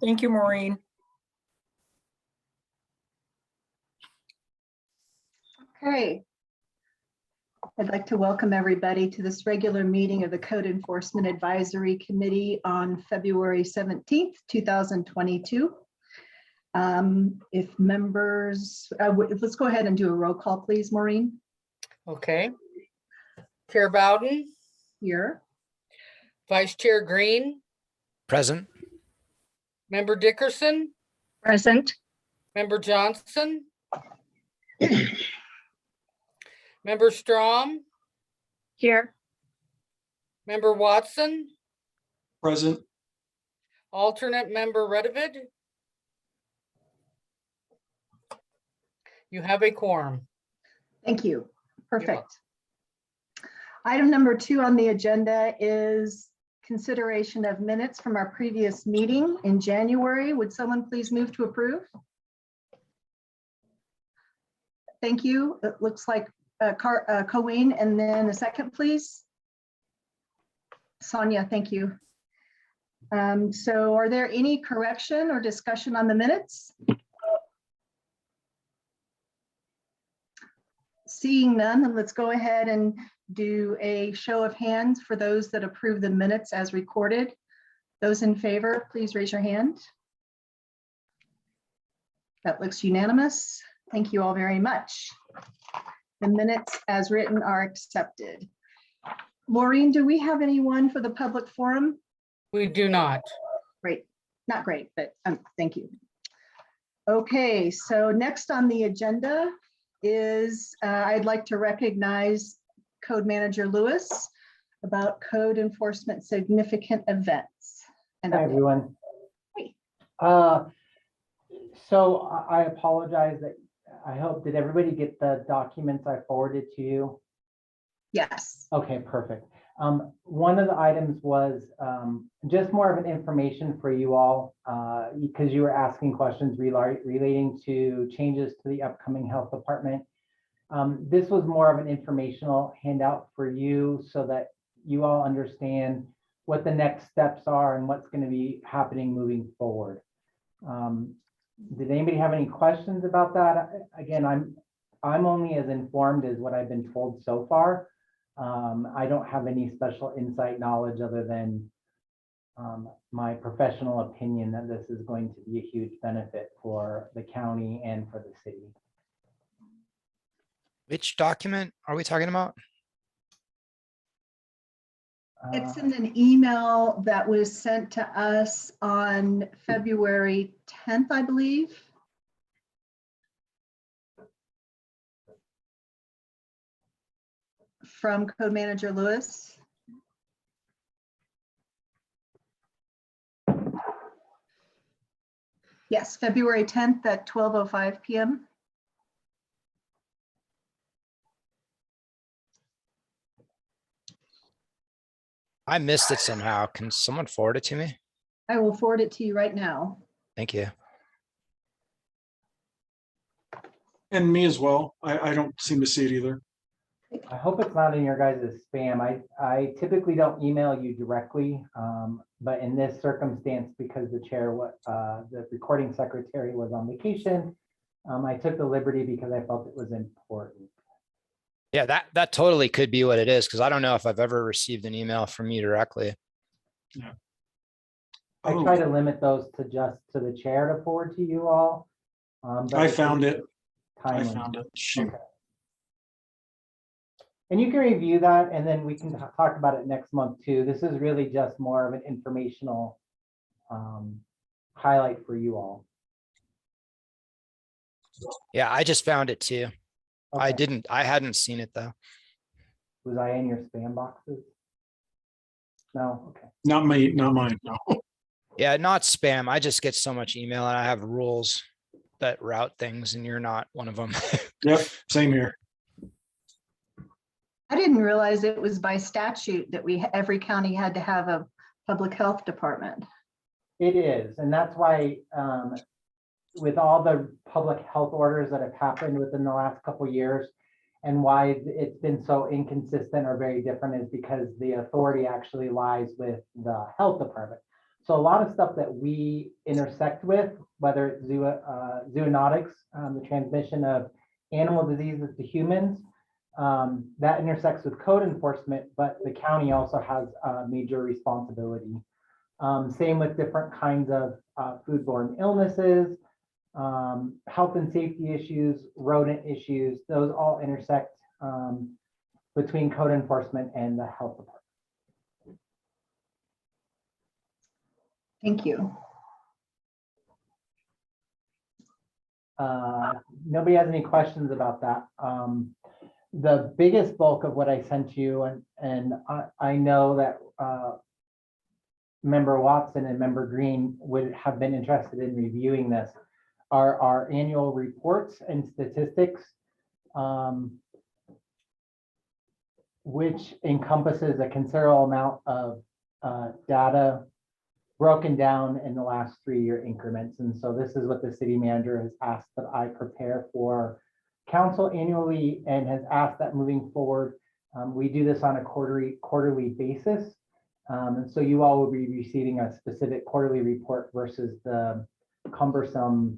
Thank you, Maureen. Okay. I'd like to welcome everybody to this regular meeting of the Code Enforcement Advisory Committee on February 17th, 2022. If members, let's go ahead and do a roll call, please, Maureen. Okay. Chair Bowden, Here. Vice Chair Green, Present. Member Dickerson, Present. Member Johnson, Member Strom, Here. Member Watson, Present. Alternate Member Redovid. You have a quorum. Thank you. Perfect. Item number 2 on the agenda is consideration of minutes from our previous meeting in January. Would someone please move to approve? Thank you. It looks like Colleen, and then a second, please. Sonia, thank you. So are there any correction or discussion on the minutes? Seeing none, then let's go ahead and do a show of hands for those that approve the minutes as recorded. Those in favor, please raise your hand. That looks unanimous. Thank you all very much. The minutes as written are accepted. Maureen, do we have anyone for the public forum? We do not. Great, not great, but thank you. Okay, so next on the agenda is I'd like to recognize Code Manager Lewis about code enforcement significant events. And Hi, everyone. Hey. So I apologize that I hope, did everybody get the documents I forwarded to you? Yes. Okay, perfect. One of the items was just more of an information for you all because you were asking questions relating to changes to the upcoming health department. This was more of an informational handout for you so that you all understand what the next steps are and what's going to be happening moving forward. Did anybody have any questions about that? Again, I'm only as informed as what I've been told so far. I don't have any special insight knowledge other than my professional opinion that this is going to be a huge benefit for the county and for the city. Which document are we talking about? It's in an email that was sent to us on February 10th, I believe. From Code Manager Lewis. Yes, February 10th at 12:05 p.m. I missed it somehow. Can someone forward it to me? I will forward it to you right now. Thank you. And me as well. I don't seem to see it either. I hope it's not in your guys' spam. I typically don't email you directly, but in this circumstance, because the recording secretary was on vacation, I took the liberty because I felt it was important. Yeah, that totally could be what it is, because I don't know if I've ever received an email from you directly. Yeah. I try to limit those to just to the chair to forward to you all. But I found it. timely. I found it. Shoot. Okay. And you can review that and then we can talk about it next month too. This is really just more of an informational highlight for you all. Yeah, I just found it too. Okay. I hadn't seen it though. Was I in your spam boxes? No, okay. Not me, not mine. No. Yeah, not spam. I just get so much email and I have rules that route things and you're not one of them. Yep. Same here. I didn't realize it was by statute that every county had to have a public health department. It is, and that's why with all the public health orders that have happened within the last couple of years and why it's been so inconsistent or very different is because the authority actually lies with the health department. So a lot of stuff that we intersect with, whether it's zoonotics, the transmission of animal diseases to humans, that intersects with code enforcement, but the county also has a major responsibility. Same with different kinds of foodborne illnesses, health and safety issues, rodent issues, those all intersect between code enforcement and the health department. Thank you. Nobody has any questions about that. The biggest bulk of what I sent you, and I know that Member Watson and Member Green would have been interested in reviewing this, are our annual reports and statistics, which encompasses a considerable amount of data broken down in the last 3-year increments. And so this is what the city manager has asked that I prepare for council annually, and has asked that moving forward, we do this on a quarterly basis. And so you all will be receiving a specific quarterly report versus the cumbersome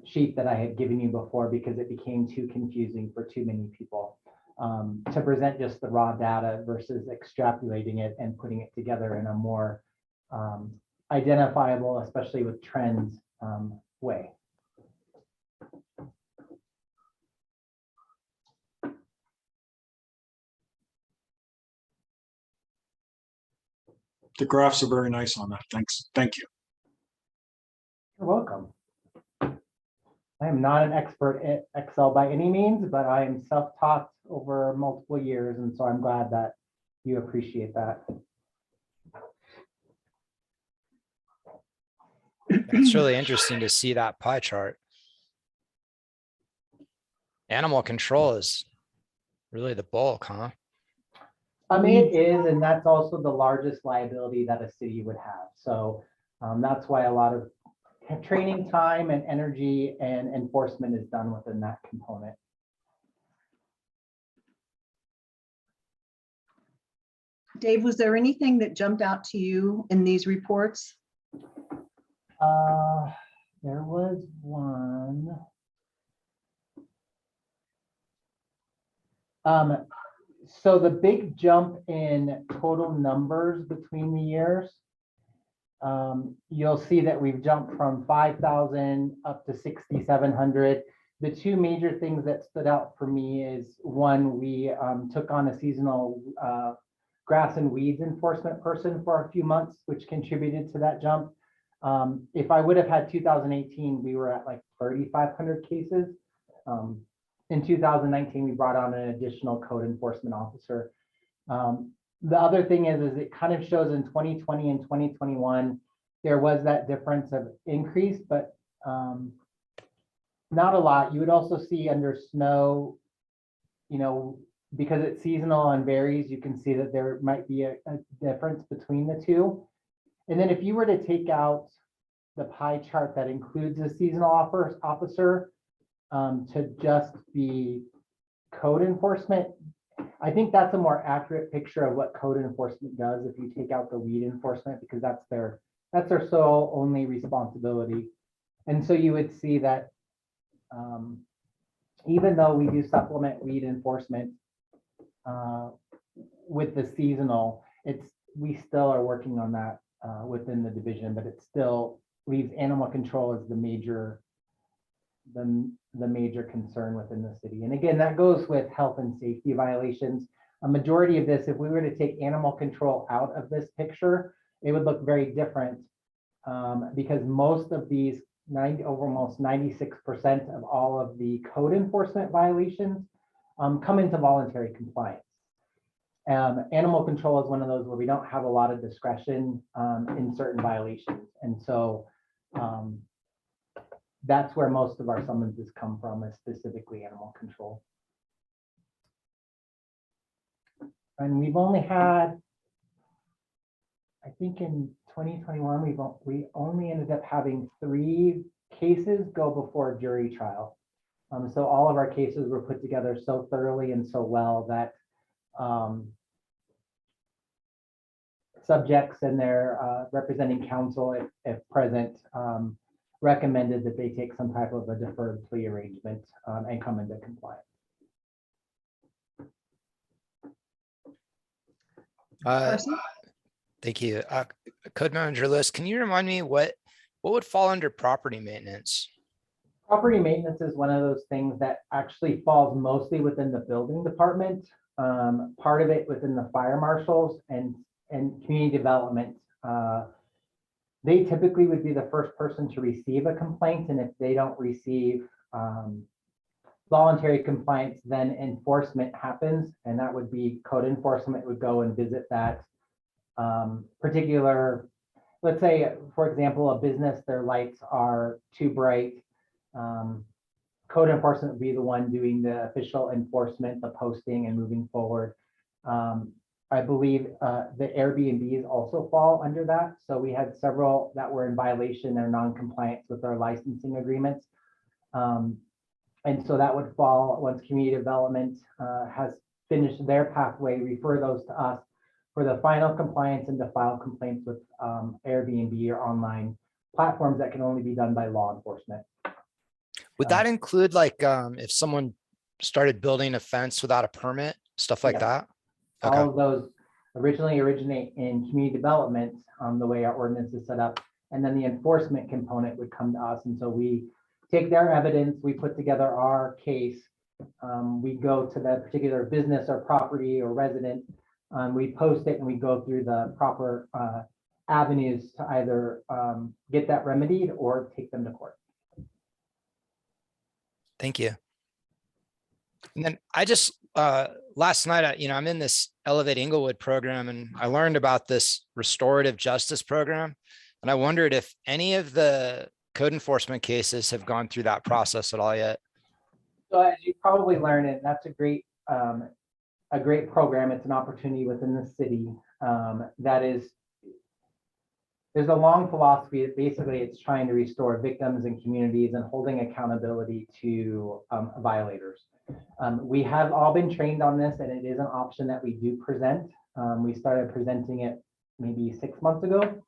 sheet that I had given you before, because it became too confusing for too many people to present just the raw data versus extrapolating it and putting it together in a more identifiable, especially with trends, way. The graphs are very nice on that. Thanks. Thank you. You're welcome. I am not an expert at Excel by any means, but I am self-taught over multiple years, and so I'm glad that you appreciate that. It's really interesting to see that pie chart. Animal control is really the bulk, huh? I mean, it is, and that's also the largest liability that a city would have. So that's why a lot of training time and energy and enforcement is done within that component. Dave, was there anything that jumped out to you in these reports? There was one. So the big jump in total numbers between the years, you'll see that we've jumped from 5,000 up to 6,700. The two major things that stood out for me is, one, we took on a seasonal grass and weeds enforcement person for a few months, which contributed to that jump. If I would have had 2018, we were at like 3,500 cases. In 2019, we brought on an additional code enforcement officer. The other thing is it kind of shows in 2020 and 2021, there was that difference of increase, but not a lot. You would also see under snow, because it's seasonal and varies, you can see that there might be a difference between the two. And then if you were to take out the pie chart that includes a seasonal officer to just be code enforcement, I think that's a more accurate picture of what code enforcement does if you take out the weed enforcement, because that's their sole only responsibility. And so you would see that even though we do supplement weed enforcement with the seasonal, we still are working on that within the division, but it still leaves animal control as the major concern within the city. And again, that goes with health and safety violations. A majority of this, if we were to take animal control out of this picture, it would look very different because most of these almost 96% of all of the code enforcement violations come into voluntary compliance. Animal control is one of those where we don't have a lot of discretion in certain violations. And so that's where most of our summonses come from, is specifically animal control. And we've only had, I think in 2021, we only ended up having 3 cases go before a jury trial. So all of our cases were put together so thoroughly and so well that subjects and their representing counsel, if present, recommended that they take some type of a deferred plea arrangement and come into compliance. Carson? Thank you. Code Manager Lewis, can you remind me what would fall under property maintenance? Property maintenance is one of those things that actually falls mostly within the building department, part of it within the fire marshals and community development. They typically would be the first person to receive a complaint, and if they don't receive voluntary compliance, then enforcement happens, and that would be code enforcement would go and visit that particular, let's say, for example, a business, their lights are too bright. Code enforcement would be the one doing the official enforcement, the posting and moving forward. I believe the Airbnbs also fall under that. So we had several that were in violation or non-compliance with our licensing agreements. And so that would fall once community development has finished their pathway, refer those to us for the final compliance and to file complaints with Airbnb or online platforms that can only be done by law enforcement. Would that include like if someone started building a fence without a permit, stuff like Yes. that? Okay. All of those originate in community development, the way our ordinance is set up. And then the enforcement component would come to us. And so we take their evidence, we put together our case. We go to that particular business or property or resident. We post it and we go through the proper avenues to either get that remedied or take them to court. Thank you. And then I just, last night, I'm in this Elevate Inglewood program and I learned about this restorative justice program. And I wondered if any of the code enforcement cases have gone through that process at all yet. So as you probably learned, and that's a great program. It's an opportunity within the city that is, there's a long philosophy that basically it's trying to restore victims and communities and holding accountability to violators. We have all been trained on this, and it is an option that we do present. We started presenting it maybe 6 months ago.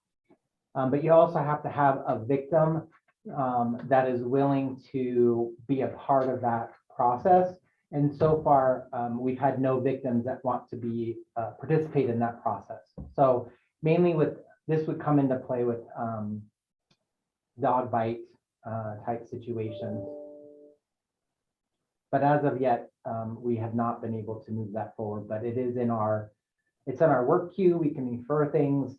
But you also have to have a victim that is willing to be a part of that process. And so far, we've had no victims that want to be participate in that process. So mainly with this would come into play with dog bite type situations. But as of yet, we have not been able to move that forward. But it is it's in our work queue. We can refer things,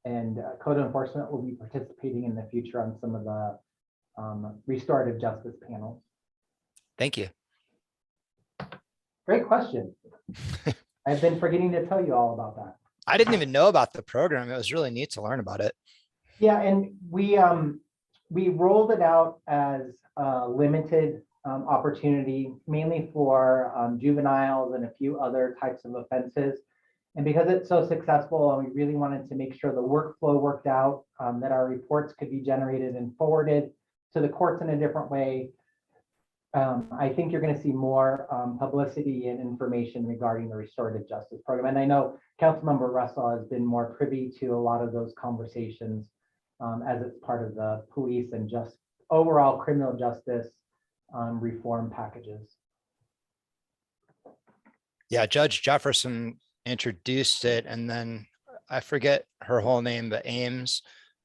and code enforcement will be participating in the future on some of the restorative justice panels. Thank you. Great question. I've been forgetting to tell you all about that. I didn't even know about the program. It was really neat to learn about it. Yeah, and we rolled it out as a limited opportunity, mainly for juveniles and a few other types of offenses. And because it's so successful, and we really wanted to make sure the workflow worked out, that our reports could be generated and forwarded to the courts in a different way. I think you're going to see more publicity and information regarding the restorative justice program. And I know Councilmember Russell has been more privy to a lot of those conversations as it's part of the police and just overall criminal justice reform packages. Yeah, Judge Jefferson introduced it, and then I forget her whole name, but Ames,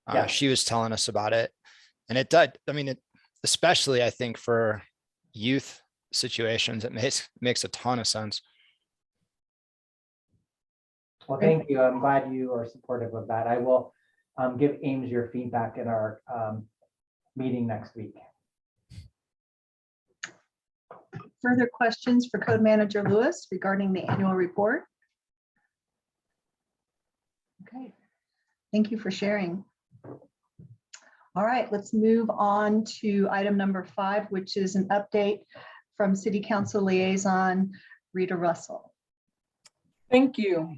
Yeah. she was telling us about it. And it did, I mean, especially I think for youth situations, it makes a ton of sense. Well, thank you. I'm glad you are supportive of that. I will give Ames your feedback in our meeting next week. Further questions for Code Manager Lewis regarding the annual report? Okay, thank you for sharing. All right, let's move on to item number 5, which is an update from City Council Liaison Rita Russell. Thank you.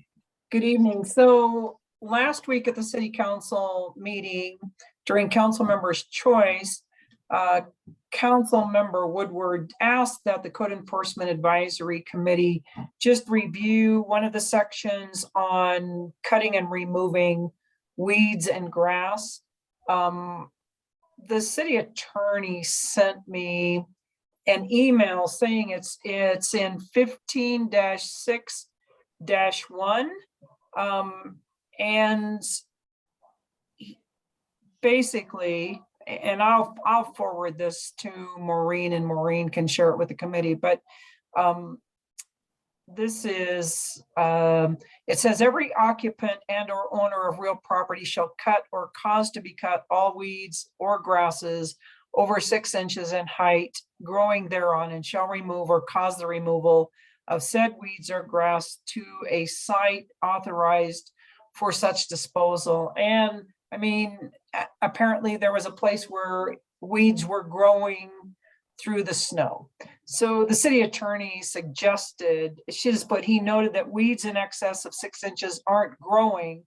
Good evening. So last week at the City Council meeting during Council Members' Choice, Council Member Woodward asked that the Code Enforcement Advisory Committee just review one of the sections on cutting and removing weeds and grass. The city attorney sent me an email saying it's in 15-6-1. And basically, and I'll forward this to Maureen, and Maureen can share it with the committee, but this is, it says every occupant and or owner of real property shall cut or cause to be cut all weeds or grasses over 6 inches in height growing thereon, and shall remove or cause the removal of said weeds or grass to a site authorized for such disposal. And I mean, apparently there was a place where weeds were growing through the snow. So the city attorney suggested, she just put, he noted that weeds in excess of 6 inches aren't growing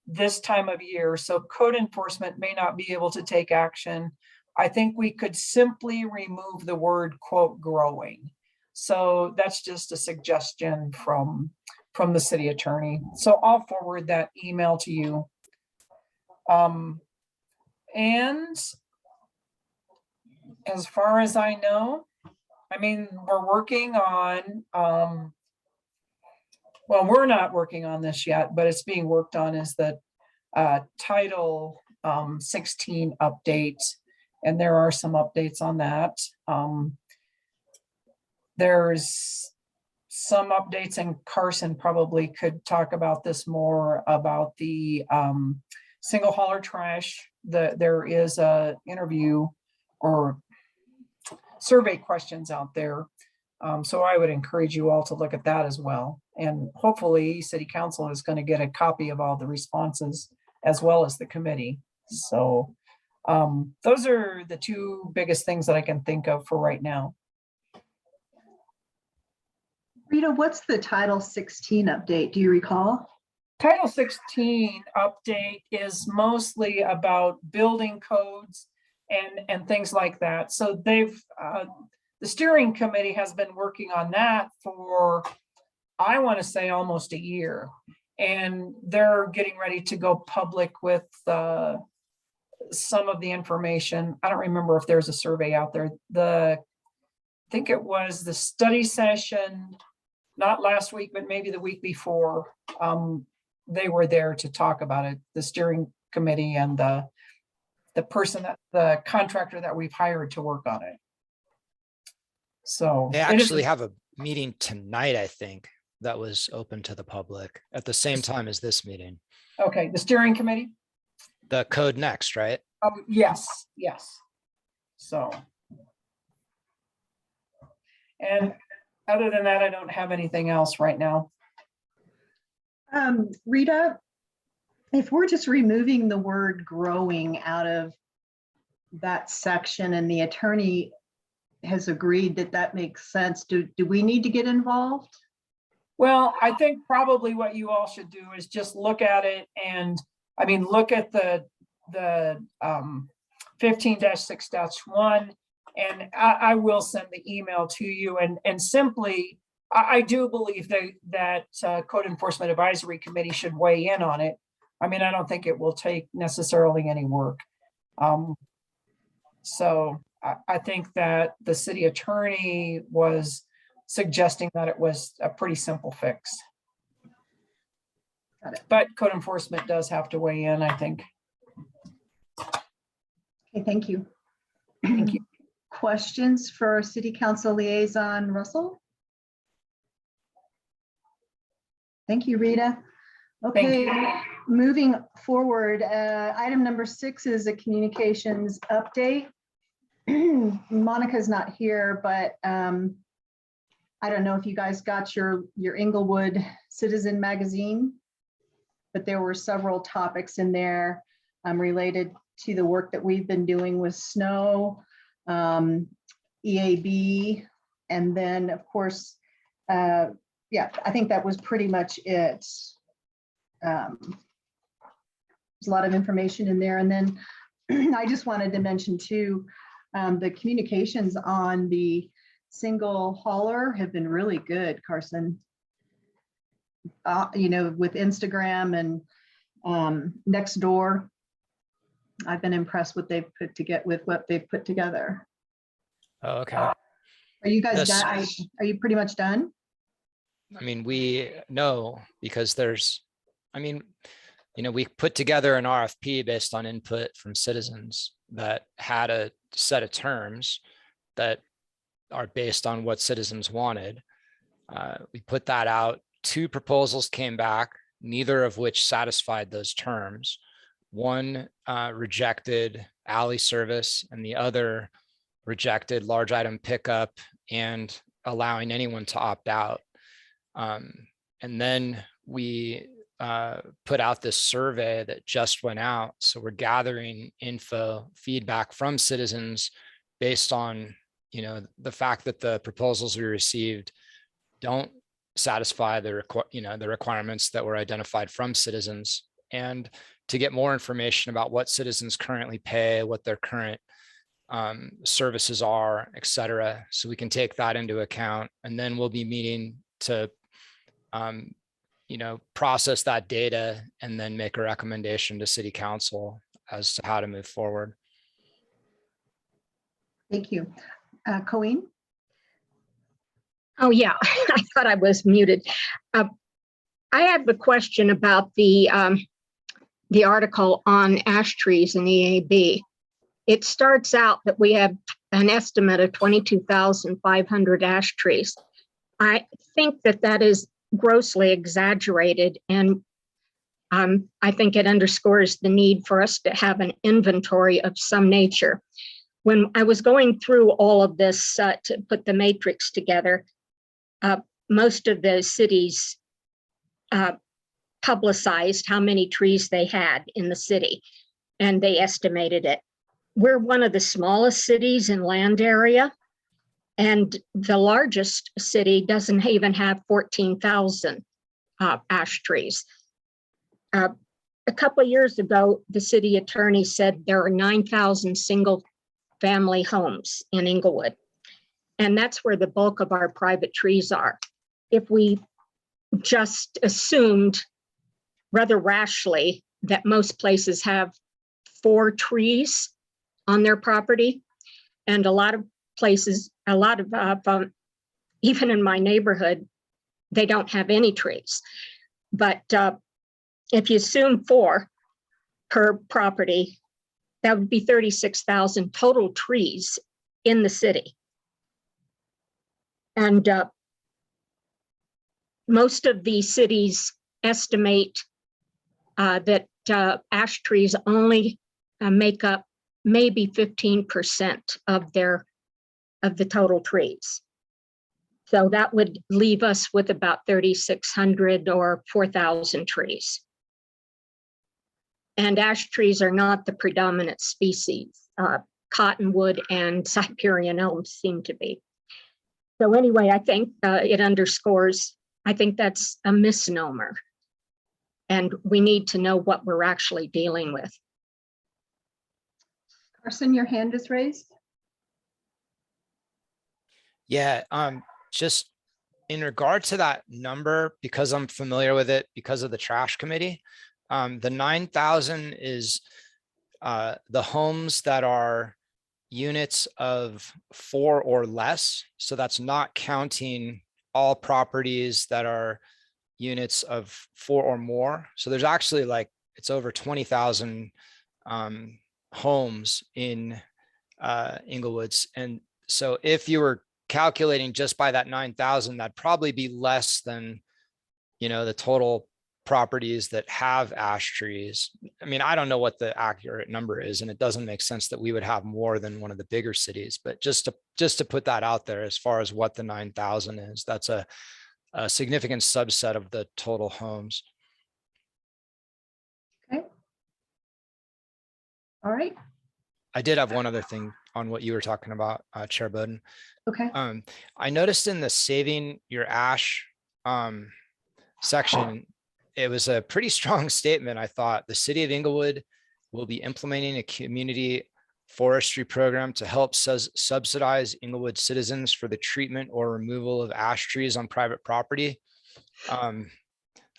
this time of year, so code enforcement may not be able to take action. I think we could simply remove the word quote growing. So that's just a suggestion from the city attorney. So I'll forward that email to you. And as far as I know, I mean, we're working on, well, we're not working on this yet, but it's being worked on, is the Title 16 update. And there are some updates on that. There's some updates, and Carson probably could talk about this more, about the single hauler trash. There is a interview or survey questions out there. So I would encourage you all to look at that as well. And hopefully City Council is going to get a copy of all the responses as well as the committee. So those are the two biggest things that I can think of for right now. Rita, what's the Title 16 update? Do you recall? Title 16 update is mostly about building codes and things like that. So they've, the steering committee has been working on that for, I want to say, almost a year. And they're getting ready to go public with some of the information. I don't remember if there's a survey out there. I think it was the study session, not last week, but maybe the week before. They were there to talk about it, the steering committee and the person, the contractor that we've hired to work on it. So They actually have a meeting tonight, I think, that was open to the public at the same time as this meeting. Okay, the steering committee? The Code Next, right? Yes. So. And other than that, I don't have anything else right now. Rita, if we're just removing the word growing out of that section and the attorney has agreed that that makes sense, do we need to get involved? Well, I think probably what you all should do is just look at it, and I mean, look at the 15-6-1, and I will send the email to you, and simply, I do believe that Code Enforcement Advisory Committee should weigh in on it. I mean, I don't think it will take necessarily any work. So I think that the city attorney was suggesting that it was a pretty simple fix. Got it. But Code Enforcement does have to weigh in, I think. Okay, thank you. Thank you. Questions for City Council Liaison Russell? Thank you, Rita. Okay, moving forward, item number 6 is a communications update. Monica's not here, but I don't know if you guys got your Inglewood Citizen magazine, but there were several topics in there related to the work that we've been doing with snow, EAB, and then of course, yeah, I think that was pretty much it. There's a lot of information in there. And then I just wanted to mention too, The communications on the single hauler have been really good, Carson. You know, with Instagram and Nextdoor, I've been impressed with what they've put together. Oh, okay. Are you guys Yes. done? Are you pretty much done? I mean, we know because we put together an RFP based on input from citizens that had a set of terms that are based on what citizens wanted. We put that out. 2 proposals came back, neither of which satisfied those terms. One rejected alley service and the other rejected large item pickup and allowing anyone to opt out. And then we put out this survey that just went out. So we're gathering feedback from citizens based on, the fact that the proposals we received don't satisfy the requirements that were identified from citizens, and to get more information about what citizens currently pay, what their current services are, et cetera. So we can take that into account, and then we'll be meeting to process that data and then make a recommendation to City Council as to how to move forward. Thank you. Colleen? Oh, yeah, I thought I was muted. I have a question about the article on ash trees in EAB. It starts out that we have an estimate of 22,500 ash trees. I think that is grossly exaggerated, and I think it underscores the need for us to have an inventory of some nature. When I was going through all of this to put the matrix together, most of the cities publicized how many trees they had in the city, and they estimated it. We're one of the smallest cities in land area, and the largest city doesn't even have 14,000 ash trees. A couple of years ago, the city attorney said there are 9,000 single-family homes in Inglewood, and that's where the bulk of our private trees are. If we just assumed rather rashly that most places have 4 trees on their property, and a lot of places, even in my neighborhood, they don't have any trees. But if you assume 4 per property, that would be 36,000 total trees in the city. And most of the cities estimate that ash trees only make up maybe 15% of the total trees. So that would leave us with about 3,600 or 4,000 trees. And ash trees are not the predominant species. Cottonwood and Siberian elms seem to be. So anyway, I think it underscores, I think that's a misnomer. And we need to know what we're actually dealing with. Carson, your hand is raised. Yeah, just in regard to that number, because I'm familiar with it because of the trash committee, the 9,000 is the homes that are units of 4 or less. So that's not counting all properties that are units of 4 or more. So there's actually it's over 20,000 homes in Inglewoods. And so if you were calculating just by that 9,000, that'd probably be less than, the total properties that have ash trees. I mean, I don't know what the accurate number is, and it doesn't make sense that we would have more than one of the bigger cities, but just to put that out there as far as what the 9,000 is, that's a significant subset of the total homes. Okay. All right. I did have one other thing on what you were talking about, Chair Bowden. Okay. I noticed in the saving your ash section, it was a pretty strong statement. I thought the city of Inglewood will be implementing a community forestry program to help subsidize Inglewood citizens for the treatment or removal of ash trees on private property.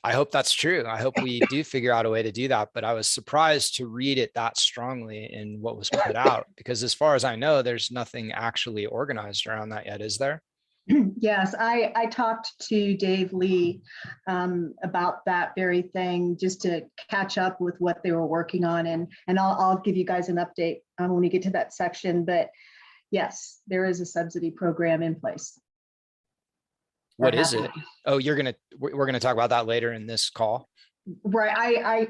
I hope that's true. I hope we do figure out a way to do that, but I was surprised to read it that strongly in what was put out, because as far as I know, there's nothing actually organized around that yet, is there? Yes, I talked to Dave Lee about that very thing, just to catch up with what they were working on, and I'll give you guys an update when we get to that section. But yes, there is a subsidy program in place. What is it? Oh, we're gonna talk about that later in this call. Right,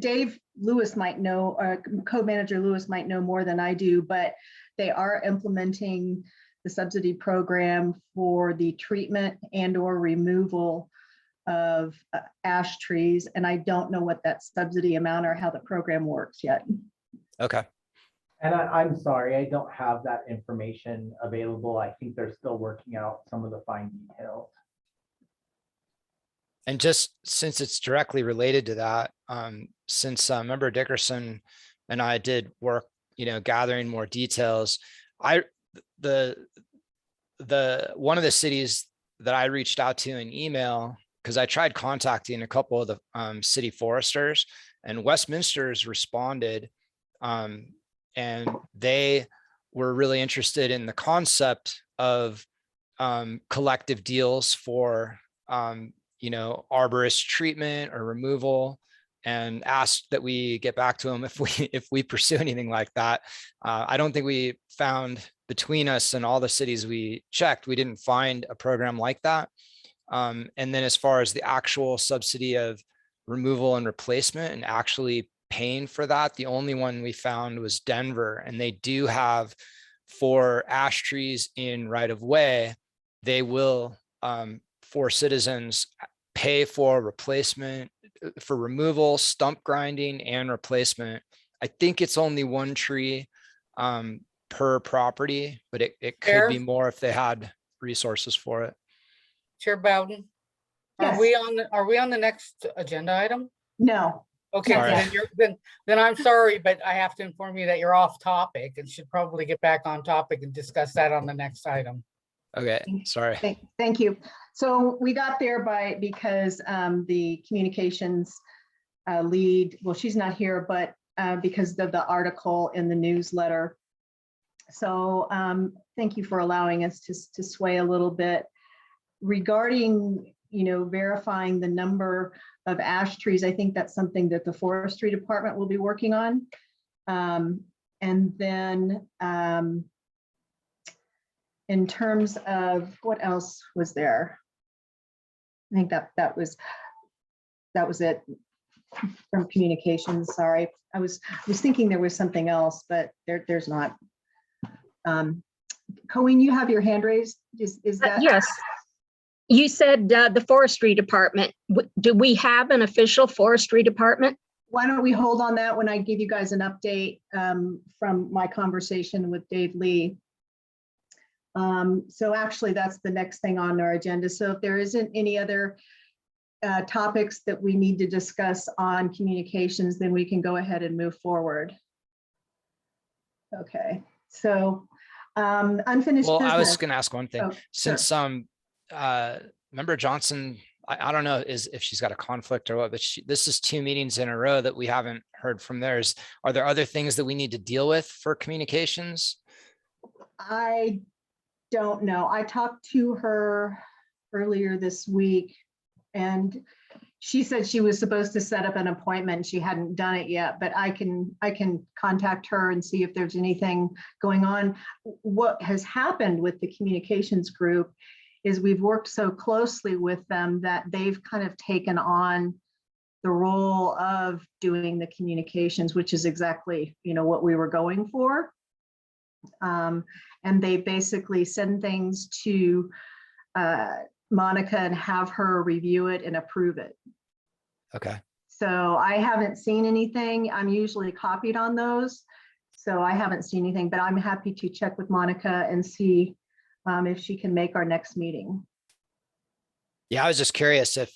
Dave Lewis might know, code manager Lewis might know more than I do, but they are implementing the subsidy program for the treatment and or removal of ash trees. And I don't know what that subsidy amount or how the program works yet. Okay. And I'm sorry, I don't have that information available. I think they're still working out some of the fine details. And just since it's directly related to that, since Member Dickerson and I did work, gathering more details, one of the cities that I reached out to in email, because I tried contacting a couple of the city foresters, and Westminster's responded, and they were really interested in the concept of collective deals for arborist treatment or removal, and asked that we get back to them if we pursue anything like that. I don't think we found, between us and all the cities we checked, we didn't find a program like that. And then as far as the actual subsidy of removal and replacement and actually paying for that, the only one we found was Denver, and they do have, for ash trees in right of way, they will, for citizens, pay for replacement, for removal, stump grinding, and replacement. I think it's only one tree per property, but it could Chair? be more if they had resources for it. Chair Bowden, Yes. are we on the next agenda item? No, Okay, Sorry. then I'm sorry, but I have to inform you that you're off topic and should probably get back on topic and discuss that on the next item. Okay, sorry. thank you. So we got there because the communications lead, well, she's not here, but because of the article in the newsletter. So thank you for allowing us to sway a little bit regarding, verifying the number of ash trees. I think that's something that the forestry department will be working on. And then in terms of what else was there? I think that was it from communications. Sorry, I was thinking there was something else, but there's not. Colleen, you have your hand raised. Is that? Yes. You said the forestry department. Do we have an official forestry department? Why don't we hold on that when I give you guys an update from my conversation with Dave Lee. So actually, that's the next thing on our agenda. So if there isn't any other topics that we need to discuss on communications, then we can go ahead and move forward. Okay, so unfinished Well, business. I was going to ask one thing. Oh, Since Member Johnson, I don't know if she's got a conflict or what, but this is 2 meetings in a row that we haven't heard from theirs. Are there other things that we need to deal with for communications? I don't know. I talked to her earlier this week, and she said she was supposed to set up an appointment. She hadn't done it yet, but I can contact her and see if there's anything going on. What has happened with the communications group is we've worked so closely with them that they've kind of taken on the role of doing the communications, which is exactly, what we were going for. And they basically send things to Monica and have her review it and approve it. Okay. So I haven't seen anything. I'm usually copied on those. So I haven't seen anything, but I'm happy to check with Monica and see if she can make our next meeting. Yeah, I was just curious if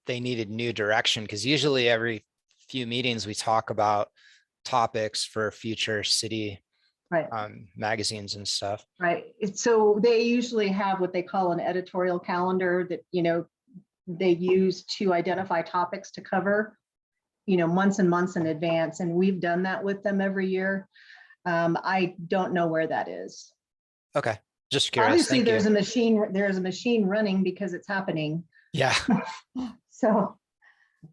they needed new direction, because usually every few meetings we talk about topics for future city Right. magazines and stuff. Right. So they usually have what they call an editorial calendar that, they use to identify topics to cover, months and months in advance. And we've done that with them every year. I don't know where that is. Okay, just curious. Obviously, Thank there's you. a machine running because it's happening. Yeah. So,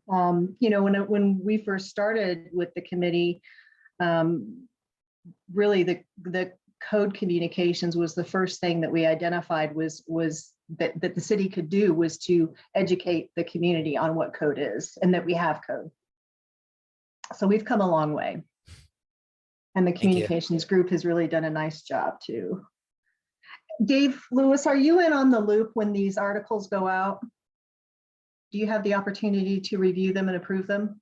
when we first started with the committee, really the code communications was the first thing that we identified was that the city could do was to educate the community on what code is and that we have code. So we've come a long way. And the Thank you. communications group has really done a nice job too. Dave Lewis, are you in on the loop when these articles go out? Do you have the opportunity to review them and approve them?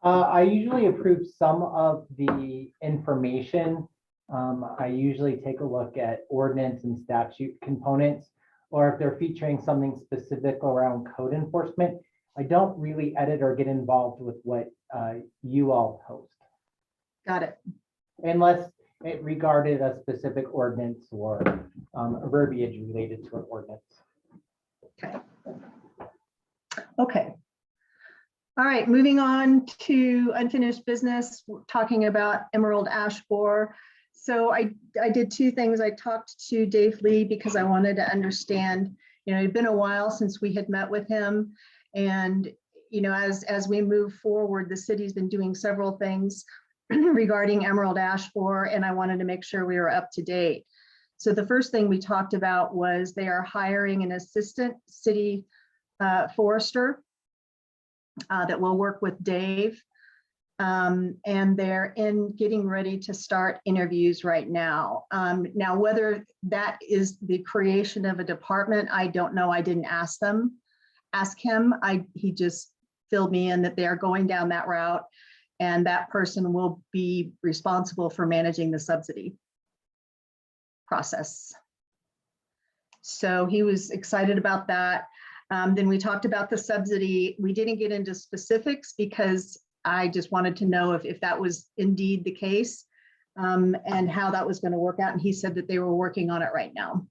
I usually approve some of the information. I usually take a look at ordinance and statute components, or if they're featuring something specific around code enforcement. I don't really edit or get involved with what you all post, Got it. unless it regarded a specific ordinance or verbiage related to an ordinance. Okay. All right, moving on to unfinished business, talking about Emerald Ash Borer. So I did two things. I talked to Dave Lee because I wanted to understand, it'd been a while since we had met with him. And, as we move forward, the city's been doing several things regarding Emerald Ash Borer, and I wanted to make sure we were up to date. So the first thing we talked about was they are hiring an assistant city forester that will work with Dave. And they're getting ready to start interviews right now. Now, whether that is the creation of a department, I don't know. I didn't ask him. He just filled me in that they are going down that route, and that person will be responsible for managing the subsidy process. So he was excited about that. Then we talked about the subsidy. We didn't get into specifics because I just wanted to know if that was indeed the case, and how that was going to work out. And he said that they were working on it right now.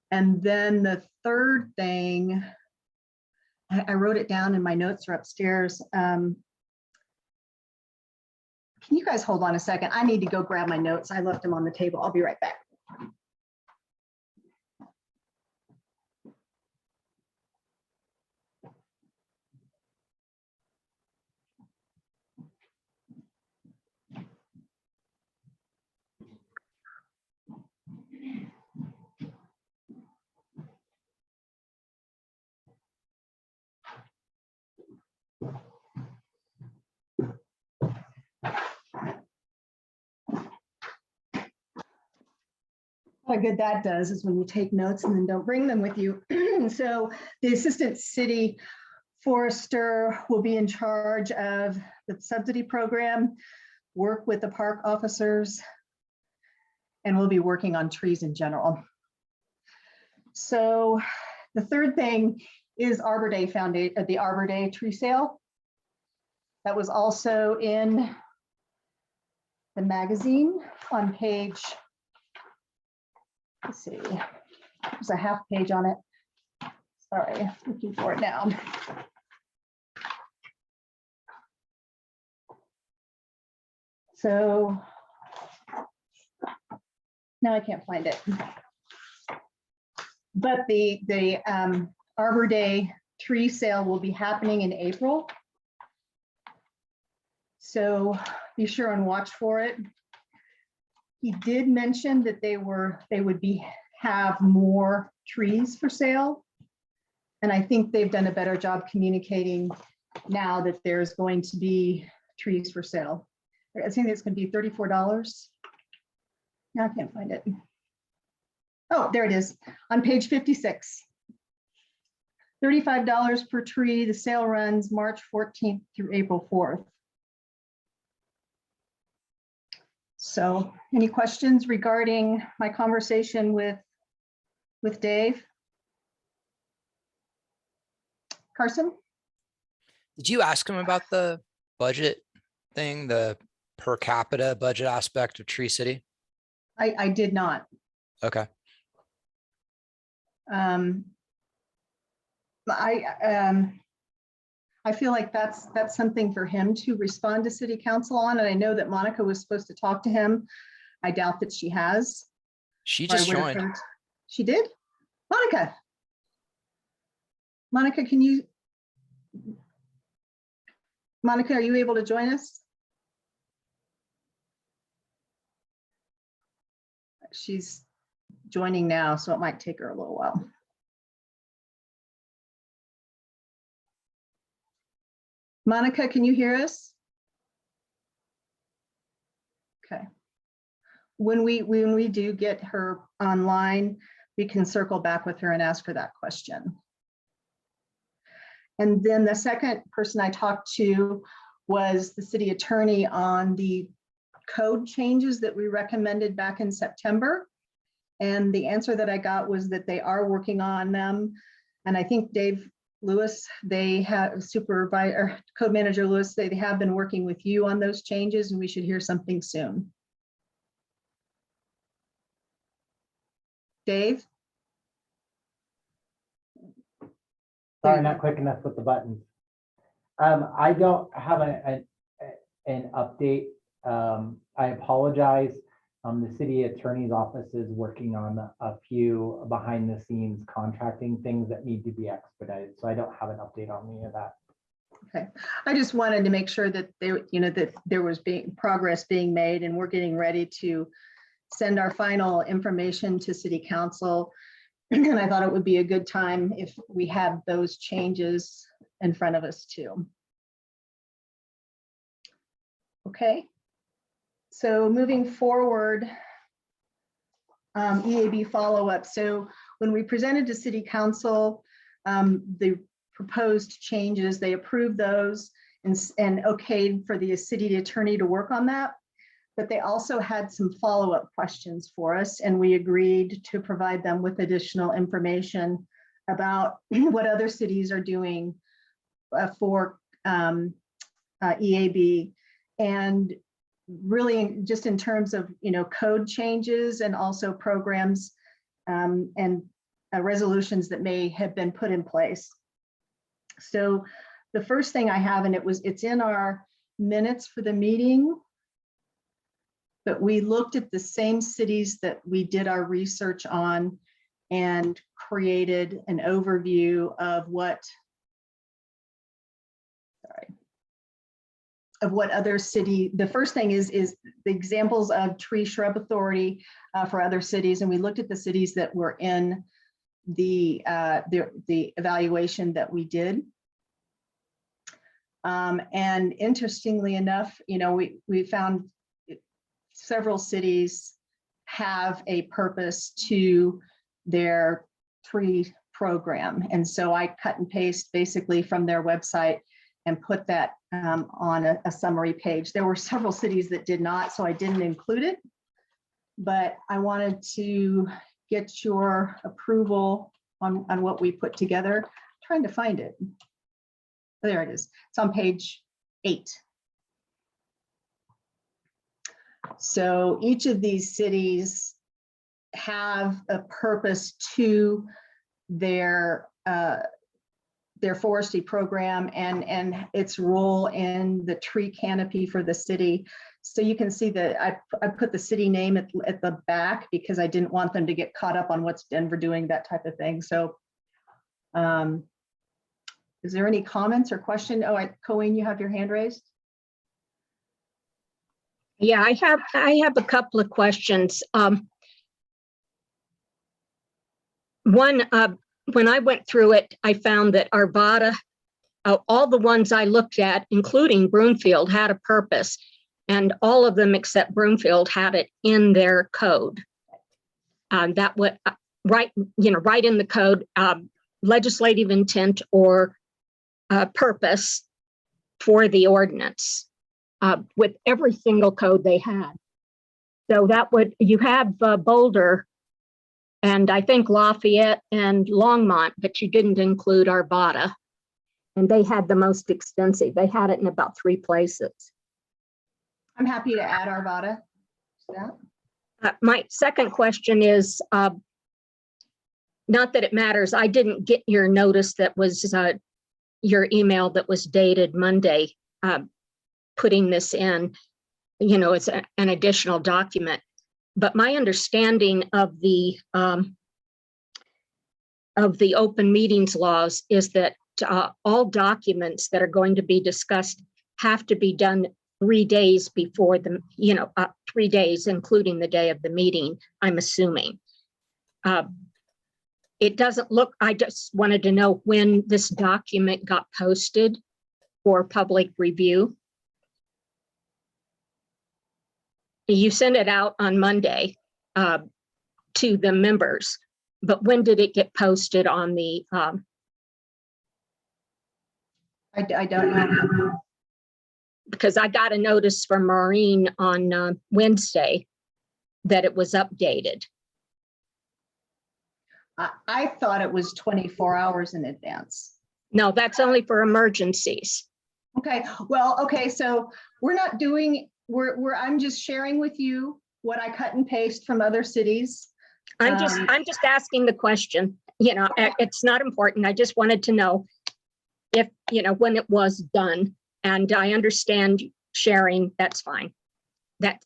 And then the third thing, I wrote it down and my notes are upstairs. Can you guys hold on a second? I need to go grab my notes. I left them on the table. I'll be right back. What good that does is when you take notes and then don't bring them with you. So the assistant city forester will be in charge of the subsidy program, work with the park officers, and we'll be working on trees in general. So the third thing is Arbor Day Foundation, the Arbor Day tree sale. That was also in the magazine on page, let's see, there's a half page on it. Sorry, looking for it now. So now I can't find it. But the Arbor Day tree sale will be happening in April. So be sure and watch for it. He did mention that they would have more trees for sale. And I think they've done a better job communicating now that there's going to be trees for sale. I think it's going to be $34. Now I can't find it. Oh, there it is on page 56. $35 per tree. The sale runs March 14th through April 4th. So any questions regarding my conversation with Dave? Carson? Did you ask him about the budget thing, the per capita budget aspect of Tree City? I did not. Okay. I feel like that's something for him to respond to city council on, and I know that Monica was supposed to talk to him. I doubt that she has. She or I just would have joined. heard- She did? Monica? Monica, Monica, are you able to join us? She's joining now, so it might take her a little while. Monica, can you hear us? Okay. When we do get her online, we can circle back with her and ask her that question. And then the second person I talked to was the city attorney on the code changes that we recommended back in September. And the answer that I got was that they are working on them. And I think Dave Lewis, they have supervisor, code manager Lewis, they have been working with you on those changes, and we should hear something soon. Dave? Sorry, not quick enough with the buttons. I don't have an update. I apologize. The city attorney's office is working on a few behind the scenes contracting things that need to be expedited. So I don't have an update on any of that. Okay, I just wanted to make sure that there, that there was progress being made, and we're getting ready to send our final information to city council. And I thought it would be a good time if we had those changes in front of us too. Okay, so moving forward, EAB follow-up. So when we presented to city council, the proposed changes, they approved those and okayed for the city attorney to work on that. But they also had some follow-up questions for us, and we agreed to provide them with additional information about what other cities are doing for EAB, and really just in terms of code changes and also programs and resolutions that may have been put in place. So the first thing I have, and it's in our minutes for the meeting, but we looked at the same cities that we did our research on and created an overview of what other city. The first thing is the examples of tree shrub authority for other cities, and we looked at the cities that were in the evaluation that we did. And interestingly enough, we found several cities have a purpose to their tree program. And so I cut and paste basically from their website and put that on a summary page. There were several cities that did not, so I didn't include it, but I wanted to get your approval on what we put together. I'm trying to find it. There it is. It's on page 8. So each of these cities have a purpose to their forestry program and its role in the tree canopy for the city. So you can see that I put the city name at the back because I didn't want them to get caught up on what's Denver doing, that type of thing. So is there any comments or question? Oh, Colleen, you have your hand raised. Yeah, I have a couple of questions. One, when I went through it, I found that Arvada, all the ones I looked at, including Broomfield, had a purpose, and all of them except Broomfield had it in their code. That would right in the code, legislative intent or purpose for the ordinance. With every single code they had. So you have Boulder and I think Lafayette and Longmont, but you didn't include Arvada. And they had the most extensive. They had it in about 3 places. I'm happy to add Arvada to that. My second question is, not that it matters, I didn't get your notice that was, your email that was dated Monday, putting this in, it's an additional document. But my understanding of the open meetings laws is that all documents that are going to be discussed have to be done 3 days before the, 3 days, including the day of the meeting, I'm assuming. It doesn't look, I just wanted to know when this document got posted for public review. You sent it out on Monday to the members, but when did it get posted on the? I don't know. Because I got a notice from Maureen on Wednesday that it was updated. I thought it was 24 hours in advance. No, that's only for emergencies. Okay, well, okay, so we're not doing, I'm just sharing with you what I cut and paste from other cities. I'm just asking the question, it's not important. I just wanted to know if, when it was done, and I understand sharing, that's fine. But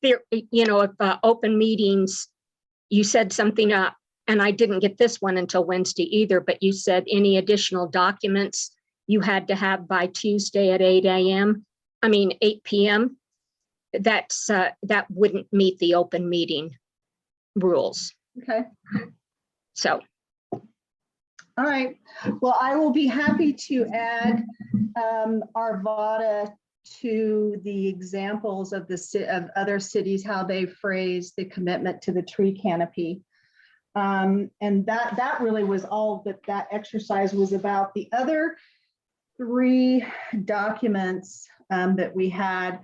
if open meetings, you said something up, and I didn't get this one until Wednesday either, but you said any additional documents you had to have by Tuesday at 8 p.m. That wouldn't meet the open meeting rules. Okay. So. All right. Well, I will be happy to add Arvada to the examples of of other cities, how they phrase the commitment to the tree canopy. And that really was all that exercise was about. The other 3 documents that we had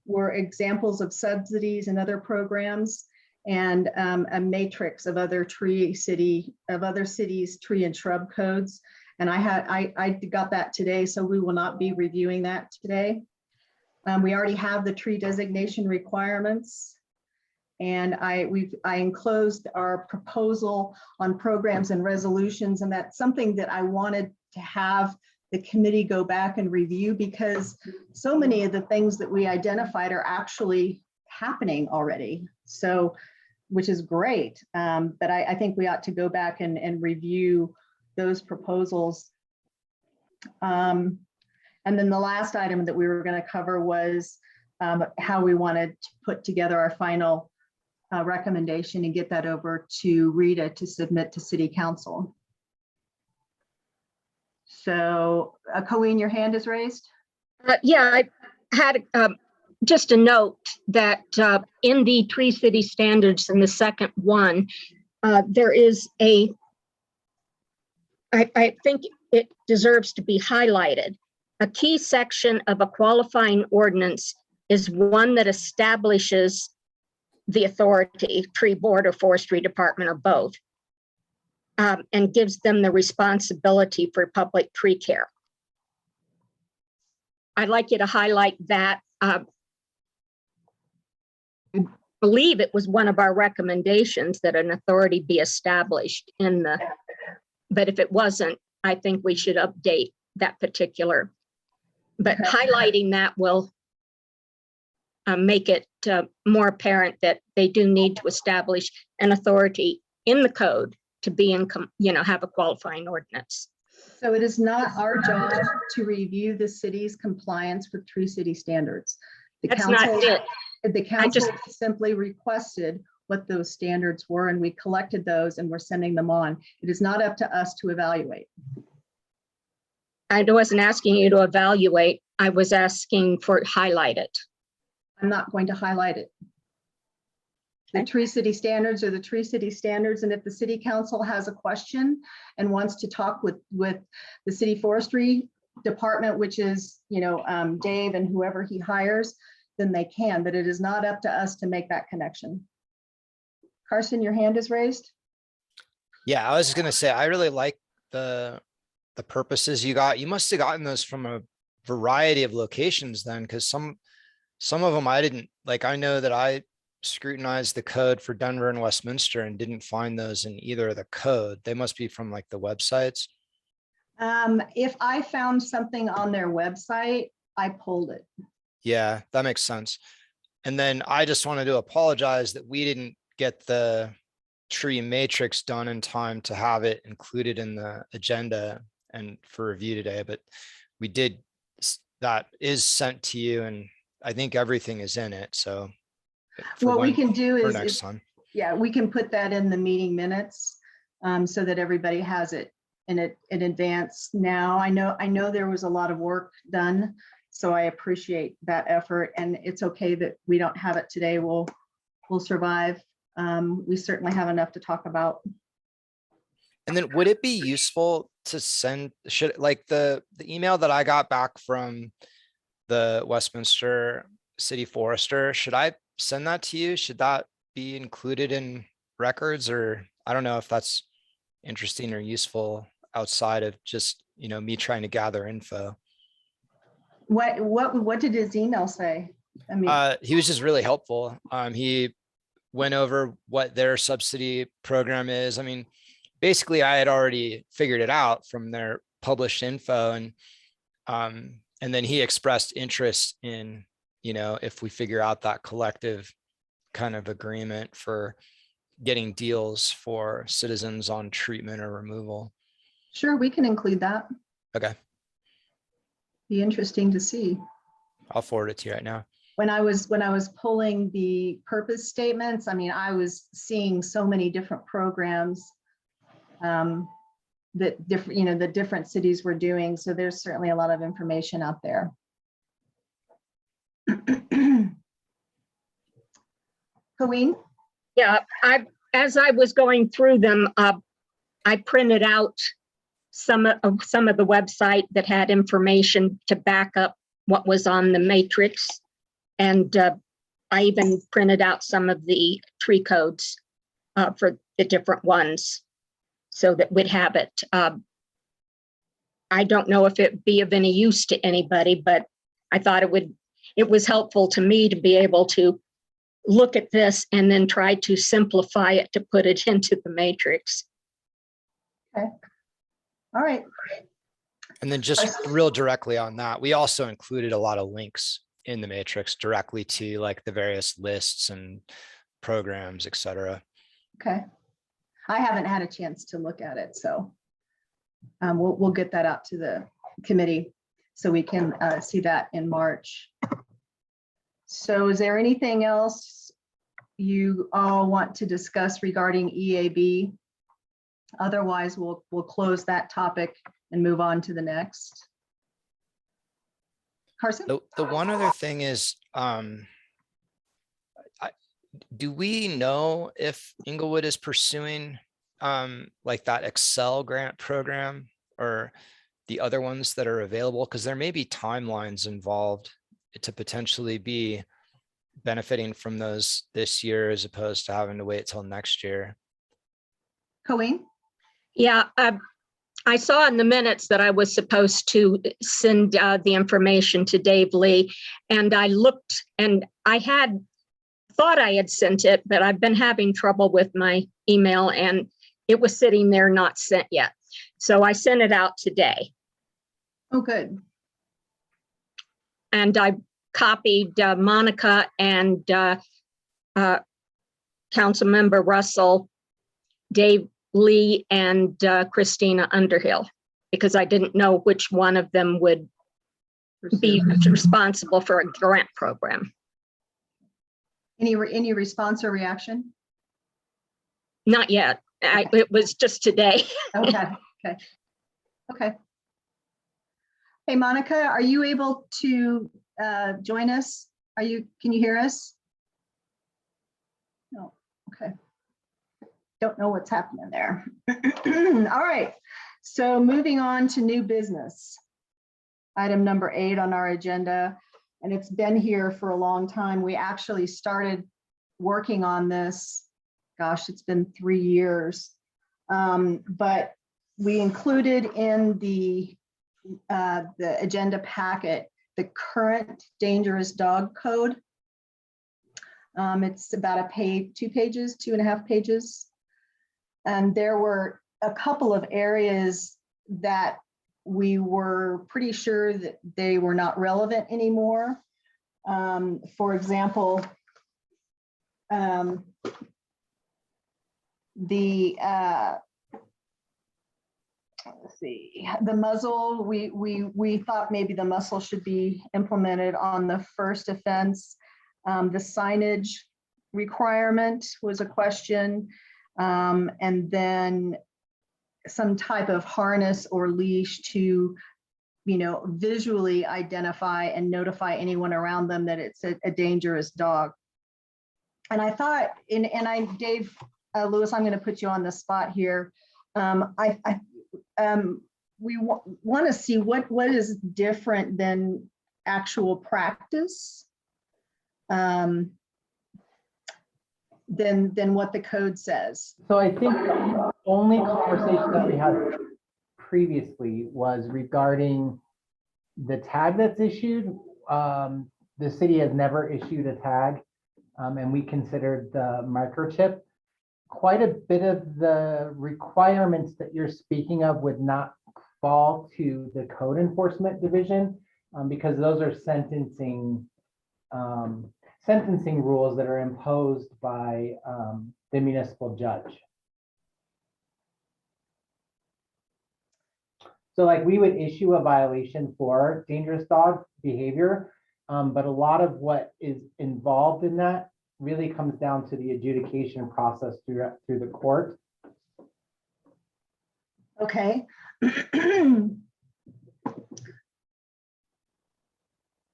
were examples of subsidies and other programs, and a matrix of other cities' tree and shrub codes. And I got that today, so we will not be reviewing that today. We already have the tree designation requirements, and I enclosed our proposal on programs and resolutions, and that's something that I wanted to have the committee go back and review, because so many of the things that we identified are actually happening already. So, which is great. But I think we ought to go back and review those proposals. And then the last item that we were going to cover was how we wanted to put together our final recommendation and get that over to Rita to submit to City Council. So, Colleen, your hand is raised. Yeah, I had just a note that in the Tree City Standards, in the second one, there is I think it deserves to be highlighted. A key section of a qualifying ordinance is one that establishes the authority, tree board or forestry department or both, and gives them the responsibility for public tree care. I'd like you to highlight that. I believe it was one of our recommendations that an authority be established in the, but if it wasn't, I think we should update that particular, but highlighting that will make it more apparent that they do need to establish an authority in the code to be in, have a qualifying ordinance. So it is not our job to review the city's compliance with Tree City Standards. That's not it. The council simply requested what those standards were, and we collected those and we're sending them on. It is not up to us to evaluate. I wasn't asking you to evaluate. I was asking for highlight it. I'm not going to highlight it. The Tree City Standards are the Tree City Standards, and if the City Council has a question and wants to talk with the City Forestry Department, which is Dave and whoever he hires, then they can, but it is not up to us to make that connection. Carson, your hand is raised. Yeah, I was just gonna say, I really like the purposes you got. You must have gotten those from a variety of locations then, because some some of them I didn't, like, I know that I scrutinized the code for Denver and Westminster and didn't find those in either of the code. They must be from like the websites. If I found something on their website, I pulled it. Yeah, that makes sense. And then I just wanted to apologize that we didn't get the tree matrix done in time to have it included in the agenda and for review today, but we did, that is sent to you, and I think everything is in it, so. for What we when- can do for is, next time. yeah, we can put that in the meeting minutes so that everybody has it in advance. Now, I know there was a lot of work done, so I appreciate that effort, and it's okay that we don't have it today. We'll survive. We certainly have enough to talk about. And then would it be useful to send, should, like the email that I got back from the Westminster City Forester, should I send that to you? Should that be included in records, or I don't know if that's interesting or useful outside of just, me trying to gather info. What did his email say? I mean, He was just really helpful. He went over what their subsidy program is. I mean, basically I had already figured it out from their published info, and then he expressed interest in, if we figure out that collective kind of agreement for getting deals for citizens on treatment or removal. sure, we can include that. Okay, Be interesting to see. I'll forward it to you right now. When I was pulling the purpose statements, I mean, I was seeing so many different programs that different, the different cities were doing. So there's certainly a lot of information out there. Colleen? Yeah, as I was going through them, I printed out some of the website that had information to back up what was on the matrix. And I even printed out some of the tree codes for the different ones so that we'd have it. I don't know if it'd be of any use to anybody, but I thought it was helpful to me to be able to look at this and then try to simplify it to put it into the matrix. Okay. All right. And then just real directly on that, we also included a lot of links in the matrix directly to like the various lists and programs, et cetera. Okay. I haven't had a chance to look at it, so we'll get that out to the committee so we can see that in March. So is there anything else you all want to discuss regarding EAB? Otherwise, we'll close that topic and move on to the next. Carson? The one other thing is, do we know if Inglewood is pursuing like that Excel grant program or the other ones that are available? Because there may be timelines involved to potentially be benefiting from those this year as opposed to having to wait till next year. Colleen? Yeah, I saw in the minutes that I was supposed to send the information to Dave Lee, and I looked and I thought I had sent it, but I've been having trouble with my email and it was sitting there not sent yet. So I sent it out today. Oh, good. And I copied Monica and Councilmember Russell, Dave Lee, and Christina Underhill, because I didn't know which one of them would be responsible for a grant program. Any response or reaction? Not yet. It was just today. Okay. Hey, Monica, are you able to join us? Can you hear us? No, okay. Don't know what's happening there. All right, so moving on to new business. Item number 8 on our agenda, and it's been here for a long time. We actually started working on this, gosh, it's been 3 years. But we included in the agenda packet the current dangerous dog code. It's about a page, 2 pages, 2.5 pages. And there were a couple of areas that we were pretty sure that they were not relevant anymore. For example, let's see, the muzzle, we thought maybe the muzzle should be implemented on the first offense. The signage requirement was a question. And then some type of harness or leash to, visually identify and notify anyone around them that it's a dangerous dog. And I thought, Dave, Lewis, I'm going to put you on the spot here. We want to see what is different than actual practice than what the code says. So I think the only conversation that we had previously was regarding the tag that's issued. The city has never issued a tag, and we considered the microchip. Quite a bit of the requirements that you're speaking of would not fall to the code enforcement division, because those are sentencing rules that are imposed by the municipal judge. So like we would issue a violation for dangerous dog behavior, but a lot of what is involved in that really comes down to the adjudication process through the court. Okay.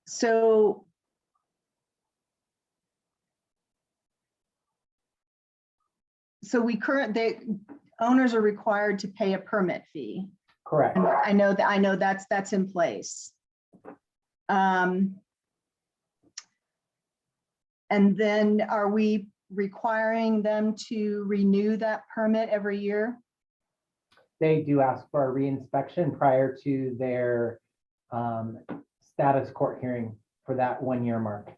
So the owners are required to pay a permit fee. Correct. And I know that's in place. And then are we requiring them to renew that permit every year? They do ask for a reinspection prior to their status court hearing for that 1-year mark,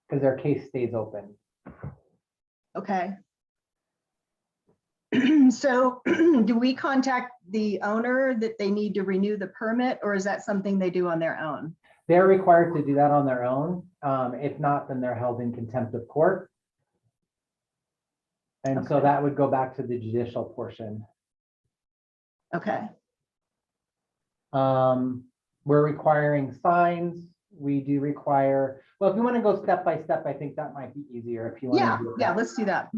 because their case stays open. Okay. So do we contact the owner that they need to renew the permit, or is that something they do on their own? They're required to do that on their own. If not, then they're held in contempt of court. And so Okay. that would go back to the judicial portion. Okay. We're requiring signs. We do require, well, if you want to go step by step, I think that might be easier if you want Yeah, to do yeah, that. let's do that.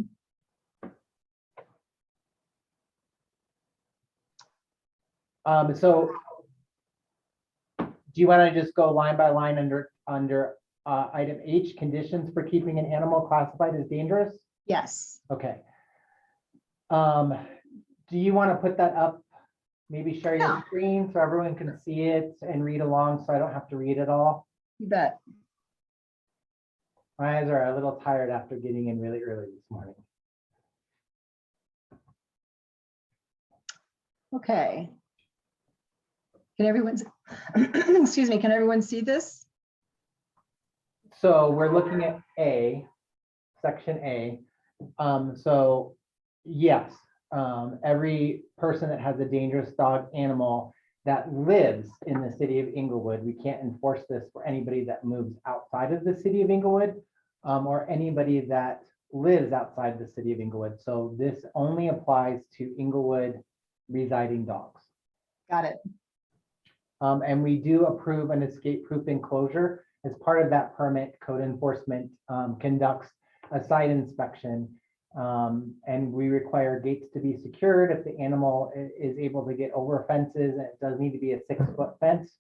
So do you want to just go line by line under item H, conditions for keeping an animal classified as dangerous? Yes. Okay. Do you want to put that up? Maybe share your Yeah. screen so everyone can see it and read along, so I don't have to read it all. You bet. My eyes are a little tired after getting in really early this morning. Okay. Can everyone, excuse me, can everyone see this? So we're looking at A, section A. So yes, every person that has a dangerous dog animal that lives in the city of Inglewood, we can't enforce this for anybody that moves outside of the city of Inglewood, or anybody that lives outside the city of Inglewood. So this only applies to Inglewood residing dogs. Got it. And we do approve an escape-proof enclosure. As part of that permit, code enforcement conducts a site inspection, and we require gates to be secured if the animal is able to get over fences, and it does need to be a 6-foot fence.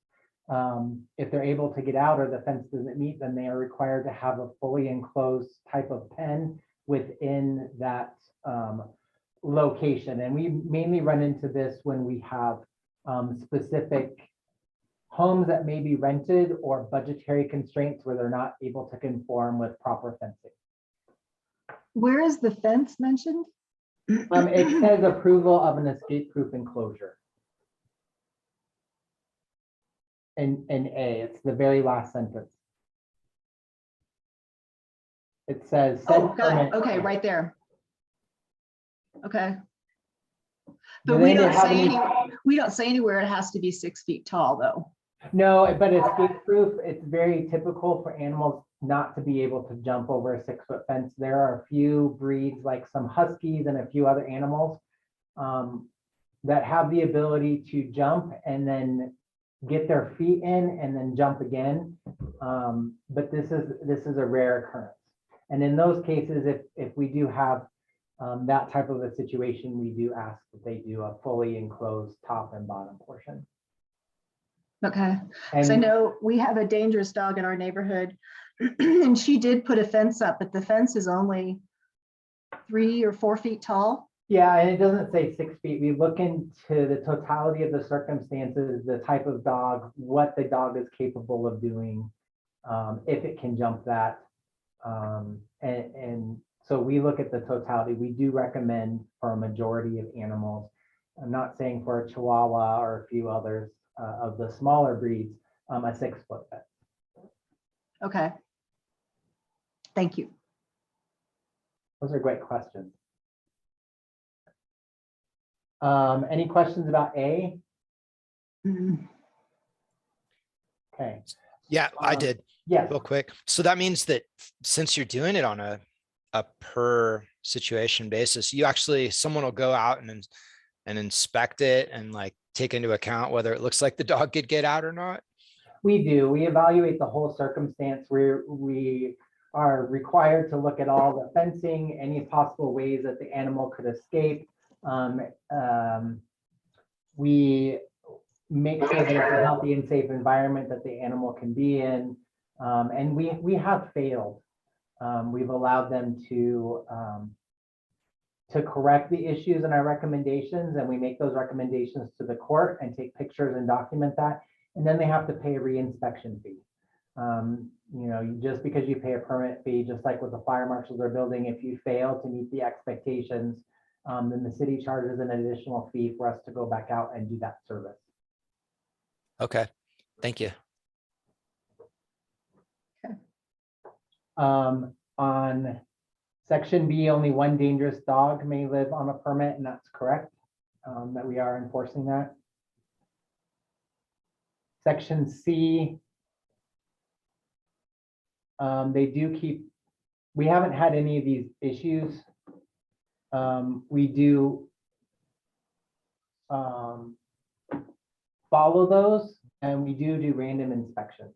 If they're able to get out or the fence doesn't meet, then they are required to have a fully enclosed type of pen within that location. And we mainly run into this when we have specific homes that may be rented or budgetary constraints where they're not able to conform with proper fencing. Where is the fence mentioned? It says approval of an escape-proof enclosure. in A, it's the very last sentence. It says. said Oh, got permit- it. Okay, right there. Okay. Do But they have any- we don't say anywhere it has to be 6 feet tall, though. No, but it's gate proof. It's very typical for animals not to be able to jump over a 6-foot fence. There are a few breeds, like some huskies and a few other animals, that have the ability to jump and then get their feet in and then jump again. But this is a rare occurrence. And in those cases, if we do have that type of a situation, we do ask that they do a fully enclosed top and bottom portion. Okay. So I And know we have a dangerous dog in our neighborhood, and she did put a fence up, but the fence is only 3 or 4 feet tall. yeah, and it doesn't say 6 feet. We look into the totality of the circumstances, the type of dog, what the dog is capable of doing, if it can jump that. And so we look at the totality. We do recommend for a majority of animals. I'm not saying for a Chihuahua or a few others of the smaller breeds, a 6-foot fence. Okay. Thank you. Those are great questions. Any questions about A? Okay, Yeah, I Um, did yes, real quick. So that means that since you're doing it on a per situation basis, you actually, someone will go out and inspect it and like take into account whether it looks like the dog could get out or not. we do. We evaluate the whole circumstance where we are required to look at all the fencing, any possible ways that the animal could escape. We make sure that it's a healthy and safe environment that the animal can be in. And we have failed. We've allowed them to correct the issues in our recommendations, and we make those recommendations to the court and take pictures and document that. And then they have to pay a reinspection fee. You know, just because you pay a permit fee, just like with the fire marshals are building, if you fail to meet the expectations, then the city charges an additional fee for us to go back out and do that service. Okay, thank you. On section B, only one dangerous dog may live on a permit, and that's correct, that we are enforcing that. Section C, they do keep, we haven't had any of these issues. We do follow those, and we do random inspections.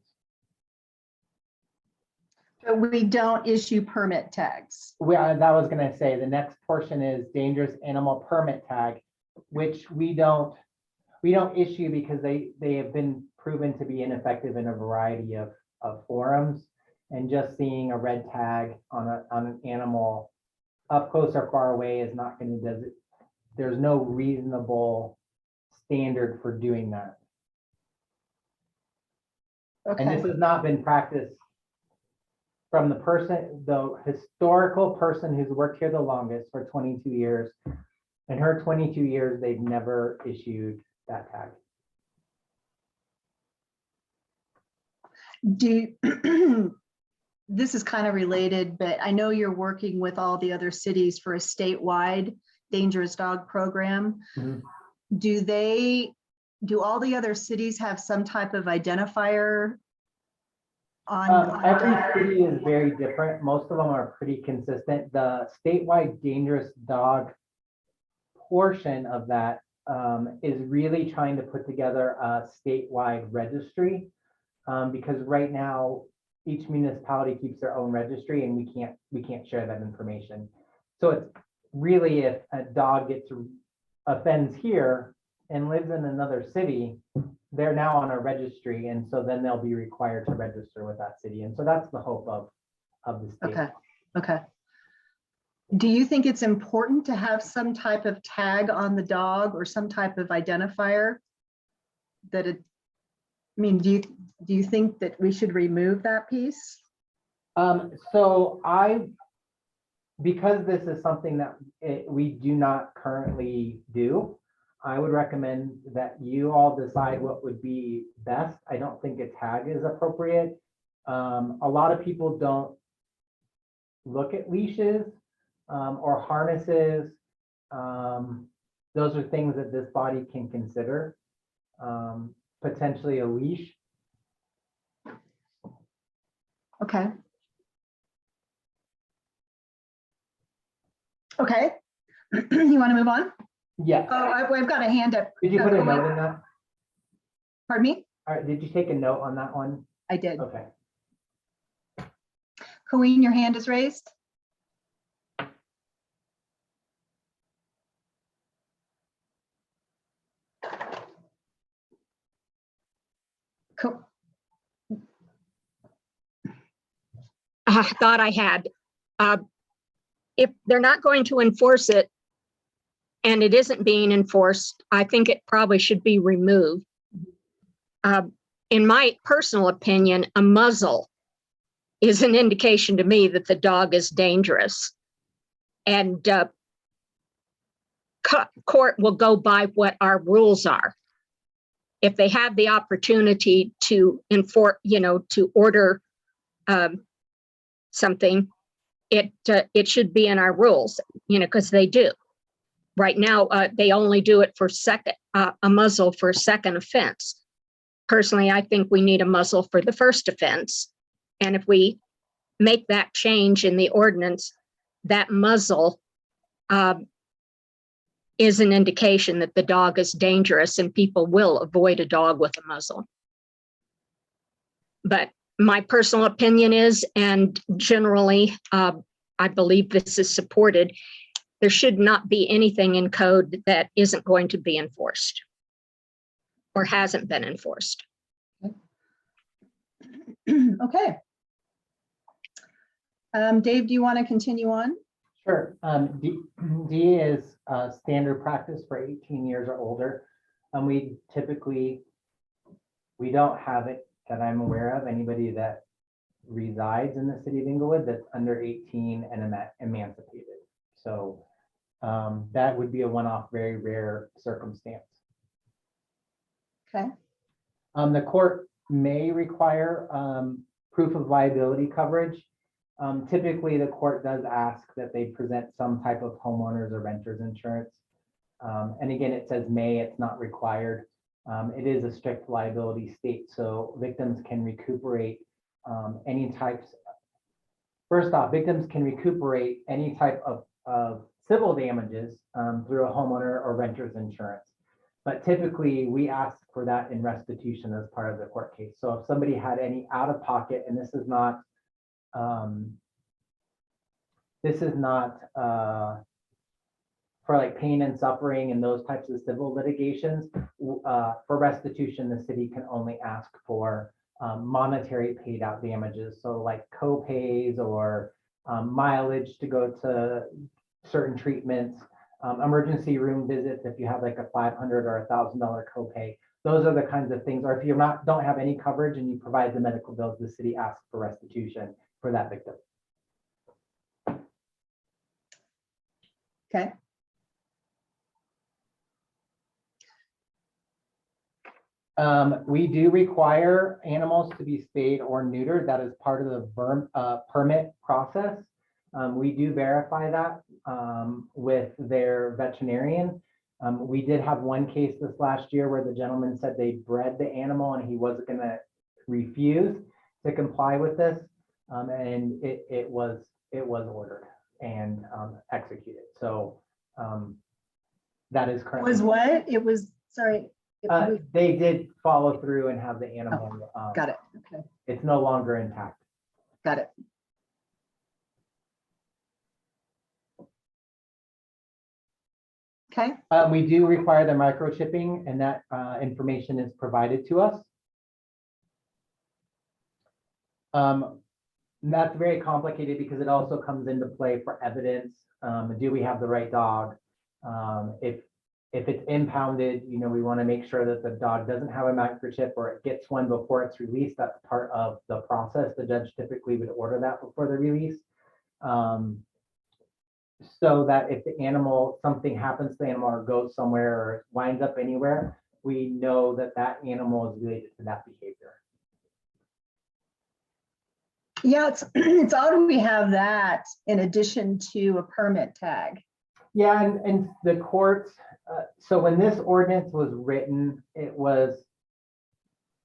But we don't issue permit tags. That was gonna say, the next portion is dangerous animal permit tag, which we don't issue because they have been proven to be ineffective in a variety of forums. And just seeing a red tag on an animal up close or far away is not gonna do it. There's no reasonable standard for doing that. And this Okay. has not been practiced from the historical person who's worked here the longest for 22 years. In her 22 years, they've never issued that tag. This is kind of related, but I know you're working with all the other cities for a statewide dangerous dog program. Mhm. Do all the other cities have some type of identifier on? Every city is very different. Most of them are pretty consistent. The statewide dangerous dog portion of that is really trying to put together a statewide registry. Because right now, each municipality keeps their own registry, and we can't share that information. So it's really, if a dog offends here and lives in another city, they're now on a registry, and so then they'll be required to register with that city. And so that's the hope of the state. Okay, okay. Do you think it's important to have some type of tag on the dog or some type of identifier that it, I mean, do you think that we should remove that piece? So because this is something that we do not currently do, I would recommend that you all decide what would be best. I don't think a tag is appropriate. A lot of people don't look at leashes or harnesses. Those are things that this body can consider. Potentially a leash. Okay. Okay. You want to move on? Yeah. Oh, I've got a hand up. Did you put a note in that? Pardon me? All right, did you take a note on that one? I did. Okay. Colleen, your hand is raised. Cool. I thought I had. If they're not going to enforce it and it isn't being enforced, I think it probably should be removed. In my personal opinion, a muzzle is an indication to me that the dog is dangerous. And court will go by what our rules are. If they have the opportunity to enforce, to order something, it should be in our rules, because they do. Right now, they only do it for a muzzle for a second offense. Personally, I think we need a muzzle for the first offense. And if we make that change in the ordinance, that muzzle is an indication that the dog is dangerous and people will avoid a dog with a muzzle. But my personal opinion is, and generally, I believe this is supported, there should not be anything in code that isn't going to be enforced or hasn't been enforced. Okay. Dave, do you want to continue on? Sure. D is standard practice for 18 years or older. We don't have it that I'm aware of, anybody that resides in the city of Inglewood that's under 18 and emancipated. So that would be a one-off, very rare circumstance. Okay. The court may require proof of liability coverage. Typically, the court does ask that they present some type of homeowners or renters insurance. And again, it says may, it's not required. It is a strict liability state, so victims can recuperate any types. First off, victims can recuperate any type of civil damages through a homeowner or renter's insurance. But typically, we ask for that in restitution as part of the court case. So if somebody had any out of pocket, and this is not for like pain and suffering and those types of civil litigations, for restitution, the city can only ask for monetary paid out damages. So like co-pays or mileage to go to certain treatments, emergency room visits, if you have like a $500 or $1,000 copay. Those are the kinds of things, or if you're don't have any coverage and you provide the medical bills, the city asks for restitution for that victim. Okay. We do require animals to be spayed or neutered. That is part of the permit process. We do verify that with their veterinarian. We did have one case this last year where the gentleman said they bred the animal and he wasn't going to refuse to comply with this, and it was ordered and executed. So that is currently. Was what? It was, sorry. They did follow through and have the animal. Got it. Okay. It's no longer intact. Got it. Okay. We do require the microchipping, and that information is provided to us. That's very complicated because it also comes into play for evidence. Do we have the right dog? If it's impounded, we want to make sure that the dog doesn't have a microchip or it gets one before it's released. That's part of the process. The judge typically would order that before the release. so that if the animal, something happens to the animal or goes somewhere or winds up anywhere, we know that that animal is related to that behavior. Yeah, it's odd we have that in addition to a permit tag. Yeah, and the courts, so when this ordinance was written, it was,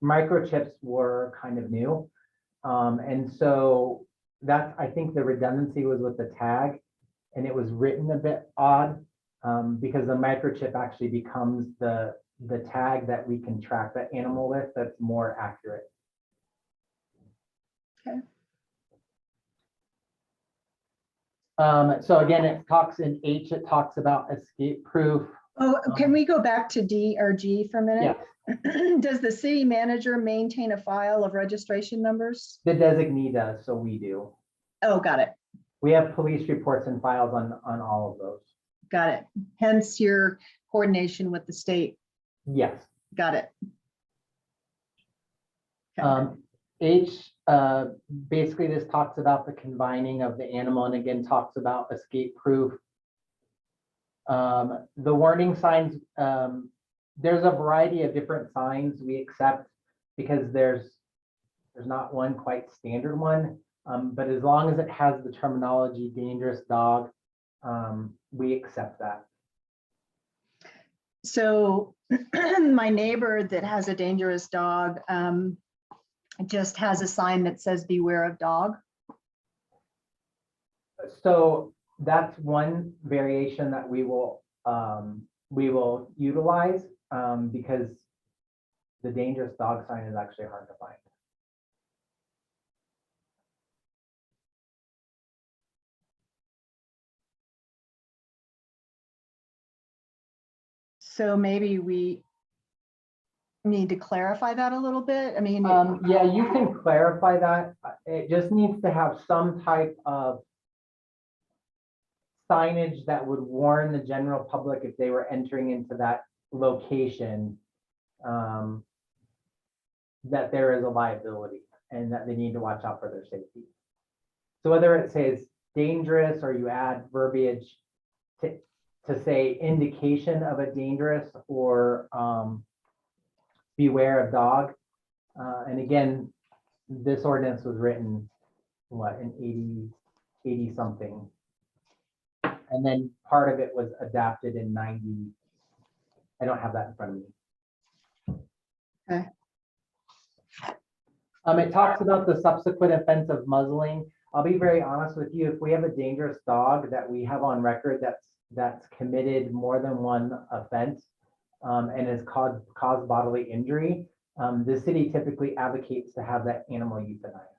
microchips were kind of new. And so that's, I think the redundancy was with the tag, and it was written a bit odd, because the microchip actually becomes the tag that we can track that animal with that's more accurate. Okay. So again, it talks in H, it talks about escape proof. Oh, can we go back to D or G for a minute? Yeah, Does the city manager maintain a file of registration numbers? the designee does, so we do. Oh, got it. We have police reports and files on all of those. Got it. Hence your coordination with the state. Yes. Got it. Okay. H, basically this talks about the combining of the animal and again talks about escape proof. The warning signs, there's a variety of different signs we accept because there's not one quite standard one. But as long as it has the terminology dangerous dog, we accept that. So my neighbor that has a dangerous dog just has a sign that says beware of dog. So that's one variation that we will utilize because the dangerous dog sign is actually hard to find. So maybe we need to clarify that a little bit. I mean, Yeah, you can clarify that. It just needs to have some type of signage that would warn the general public if they were entering into that location that there is a liability and that they need to watch out for their safety. So whether it says dangerous or you add verbiage to say indication of a dangerous or beware of dog. And again, this ordinance was written, what, in 80 something. And then part of it was adapted in 90. I don't have that in front of me. Okay. It talks about the subsequent offense of muzzling. I'll be very honest with you. If we have a dangerous dog that we have on record that's committed more than one offense and has caused bodily injury, the city typically advocates to have that animal euthanized.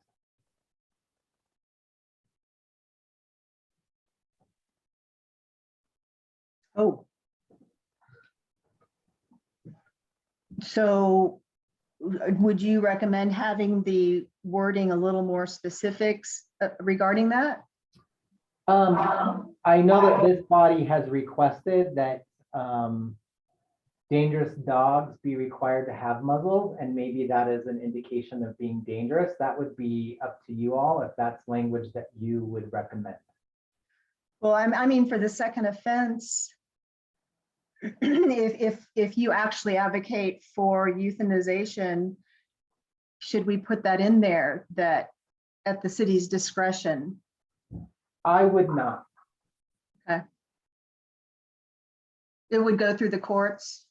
oh. So would you recommend having the wording a little more specifics regarding that? I know that this body has requested that dangerous dogs be required to have muzzles, and maybe that is an indication of being dangerous. That would be up to you all if that's language that you would recommend. Well, I mean, for the second offense, if you actually advocate for euthanization, should we put that in there that at the city's discretion? I would not. Okay. It would go through the courts?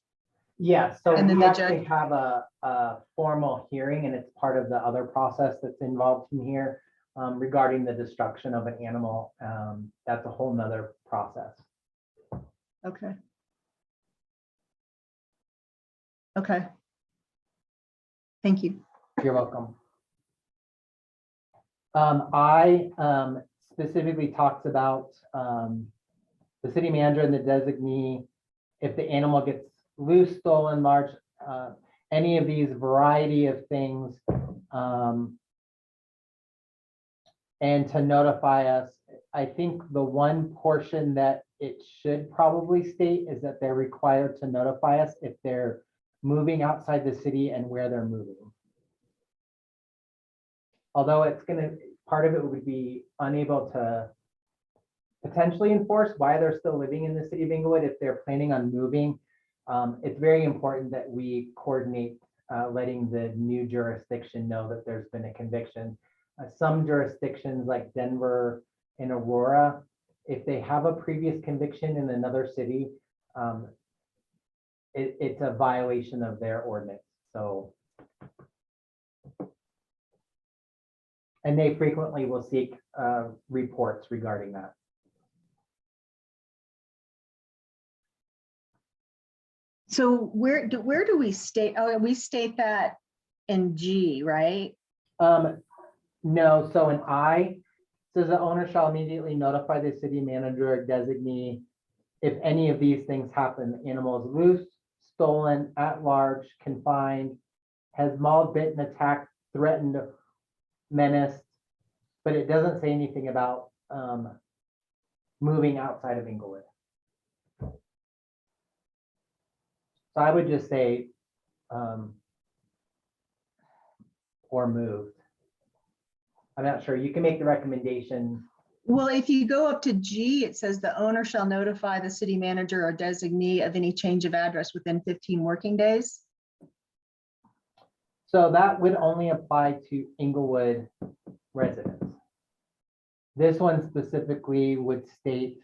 Yes, so And then we the actually judge- have a formal hearing, and it's part of the other process that's involved in here regarding the destruction of an animal. That's a whole nother process. Okay. Okay. Thank you. You're welcome. I specifically talks about the city manager and the designee, if the animal gets loose, stolen, large, any of these variety of things, and to notify us. I think the one portion that it should probably state is that they're required to notify us if they're moving outside the city and where they're moving. Although it's gonna, part of it would be unable to potentially enforce why they're still living in the city of Inglewood if they're planning on moving. It's very important that we coordinate letting the new jurisdiction know that there's been a conviction. Some jurisdictions like Denver and Aurora, if they have a previous conviction in another city, it's a violation of their ordinance. So, and they frequently will seek reports regarding that. So where do we state, oh, we state that in G, right? No, so in I, says the owner shall immediately notify the city manager or designee if any of these things happen. The animal is loose, stolen, at large, confined, has mauled, bitten, attacked, threatened, menaced, but it doesn't say anything about moving outside of Inglewood. So I would just say or moved. I'm not sure. You can make the recommendation. Well, if you go up to G, it says the owner shall notify the city manager or designee of any change of address within 15 working days. So that would only apply to Inglewood residents. This one specifically would state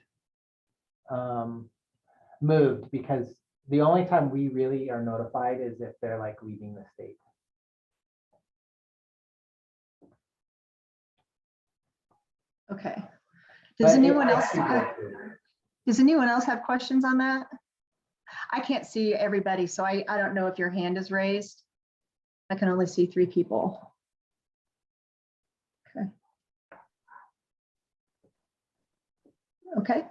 moved, because the only time we really are notified is if they're like leaving the state. Okay. But Does it- anyone else have questions on that? I can't see everybody, so I don't know if your hand is raised. I can only see 3 people. Okay. Okay.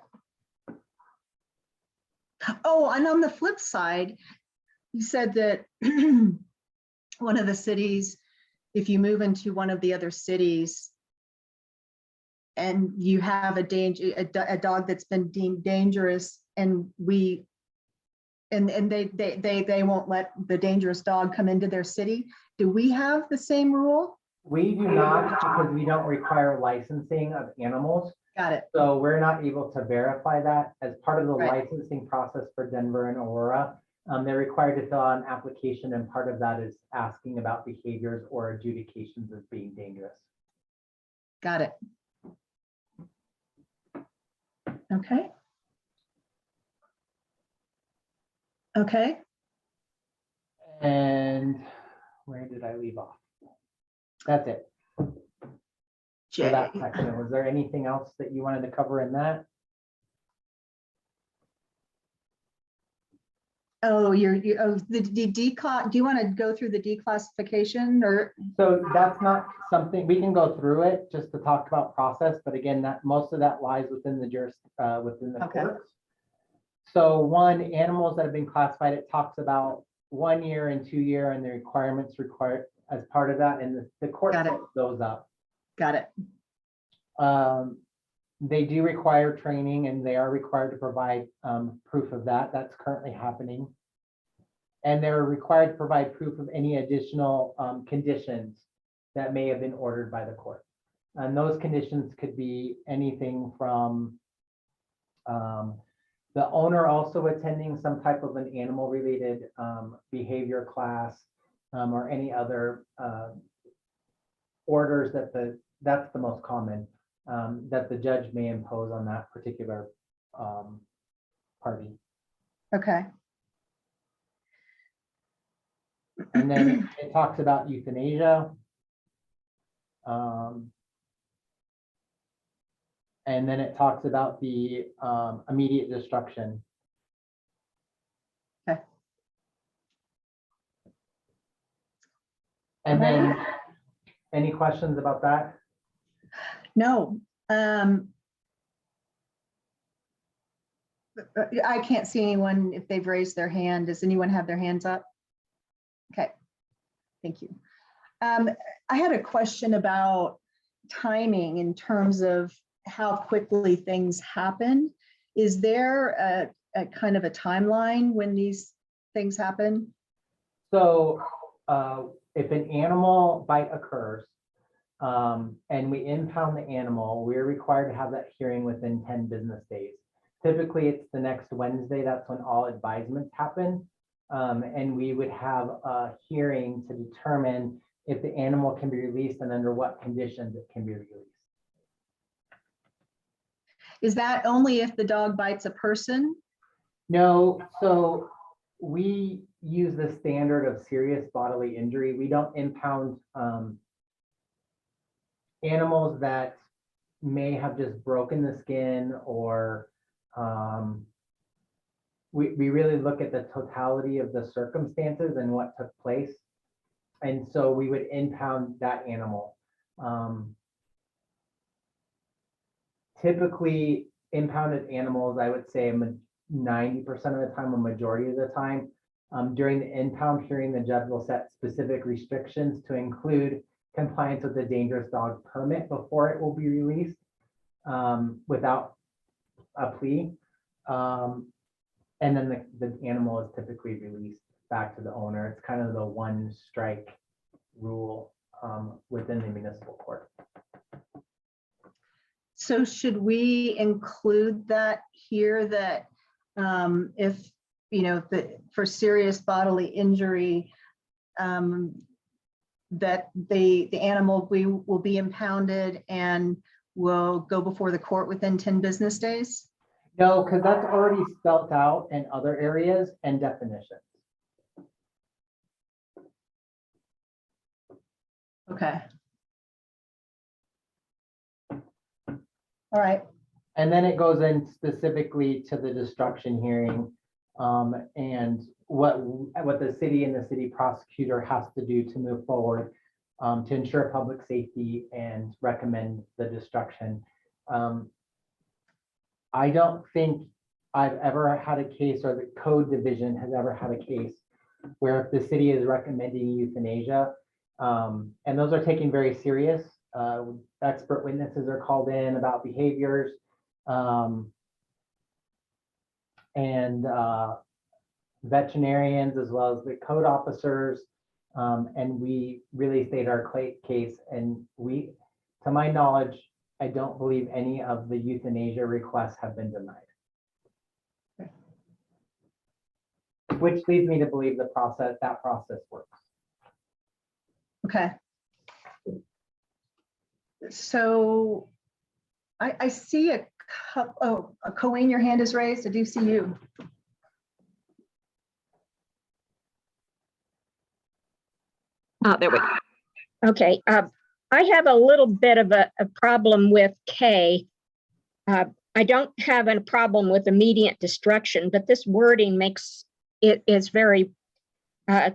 Oh, and on the flip side, you said that one of the cities, if you move into one of the other cities and you have a dog that's been deemed dangerous, and they won't let the dangerous dog come into their city. Do we have the same rule? We do not, because we don't require licensing of animals. Got it. So we're not able to verify that as part of the Right. licensing process for Denver and Aurora. They're required to fill out an application, and part of that is asking about behaviors or adjudications as being dangerous. Got it. Okay. Okay. And where did I leave off? That's it for J. that section. Was there anything else that you wanted to cover in that? Oh, the declass. Do you want to go through the declassification or? So that's not something, we can go through it just to talk about process, but again, that most of that lies within the within the Okay. courts. So one, animals that have been classified, it talks about 1 year and 2 year and the requirements required as part of that, and the court Got it. sets those up. Got it. They do require training, and they are required to provide proof of that. That's currently happening. And they're required to provide proof of any additional conditions that may have been ordered by the court. And those conditions could be anything from the owner also attending some type of an animal related behavior class or any other orders that's the most common that the judge may impose on that particular party. Okay. And then it talks about euthanasia. And then it talks about the immediate destruction. Okay. And then any questions about that? No. I can't see anyone if they've raised their hand. Does anyone have their hands up? Okay. Thank you. I had a question about timing in terms of how quickly things happen. Is there a kind of a timeline when these things happen? So if an animal bite occurs, and we impound the animal, we're required to have that hearing within 10 business days. Typically, it's the next Wednesday. That's when all advisements happen. And we would have a hearing to determine if the animal can be released and under what conditions it can be released. Is that only if the dog bites a person? No, so we use the standard of serious bodily injury. We don't impound animals that may have just broken the skin, or we really look at the totality of the circumstances and what took place. And so we would impound that animal. Typically, impounded animals, I would say 90% of the time, a majority of the time, during the impound hearing, the judge will set specific restrictions to include compliance with the dangerous dog permit before it will be released without a plea. And then the animal is typically released back to the owner. It's kind of the one strike rule within the municipal court. So should we include that here, that if, for serious bodily injury, that the animal will be impounded and will go before the court within 10 business days? No, because that's already spelled out in other areas and definitions. Okay. All right. And then it goes in specifically to the destruction hearing and what the city and the city prosecutor has to do to move forward to ensure public safety and recommend the destruction. I don't think I've ever had a case, or the code division has ever had a case, where if the city is recommending euthanasia, and those are taken very serious. Expert witnesses are called in about behaviors, and veterinarians, as well as the code officers, and we really state our case. And to my knowledge, I don't believe any of the euthanasia requests have been denied. Which leads me to believe that process works. Okay. So I see Coen, your hand is raised. I do see you. Oh, there we go. Okay. I have a little bit of a problem with K. I don't have a problem with immediate destruction, but this wording makes it is very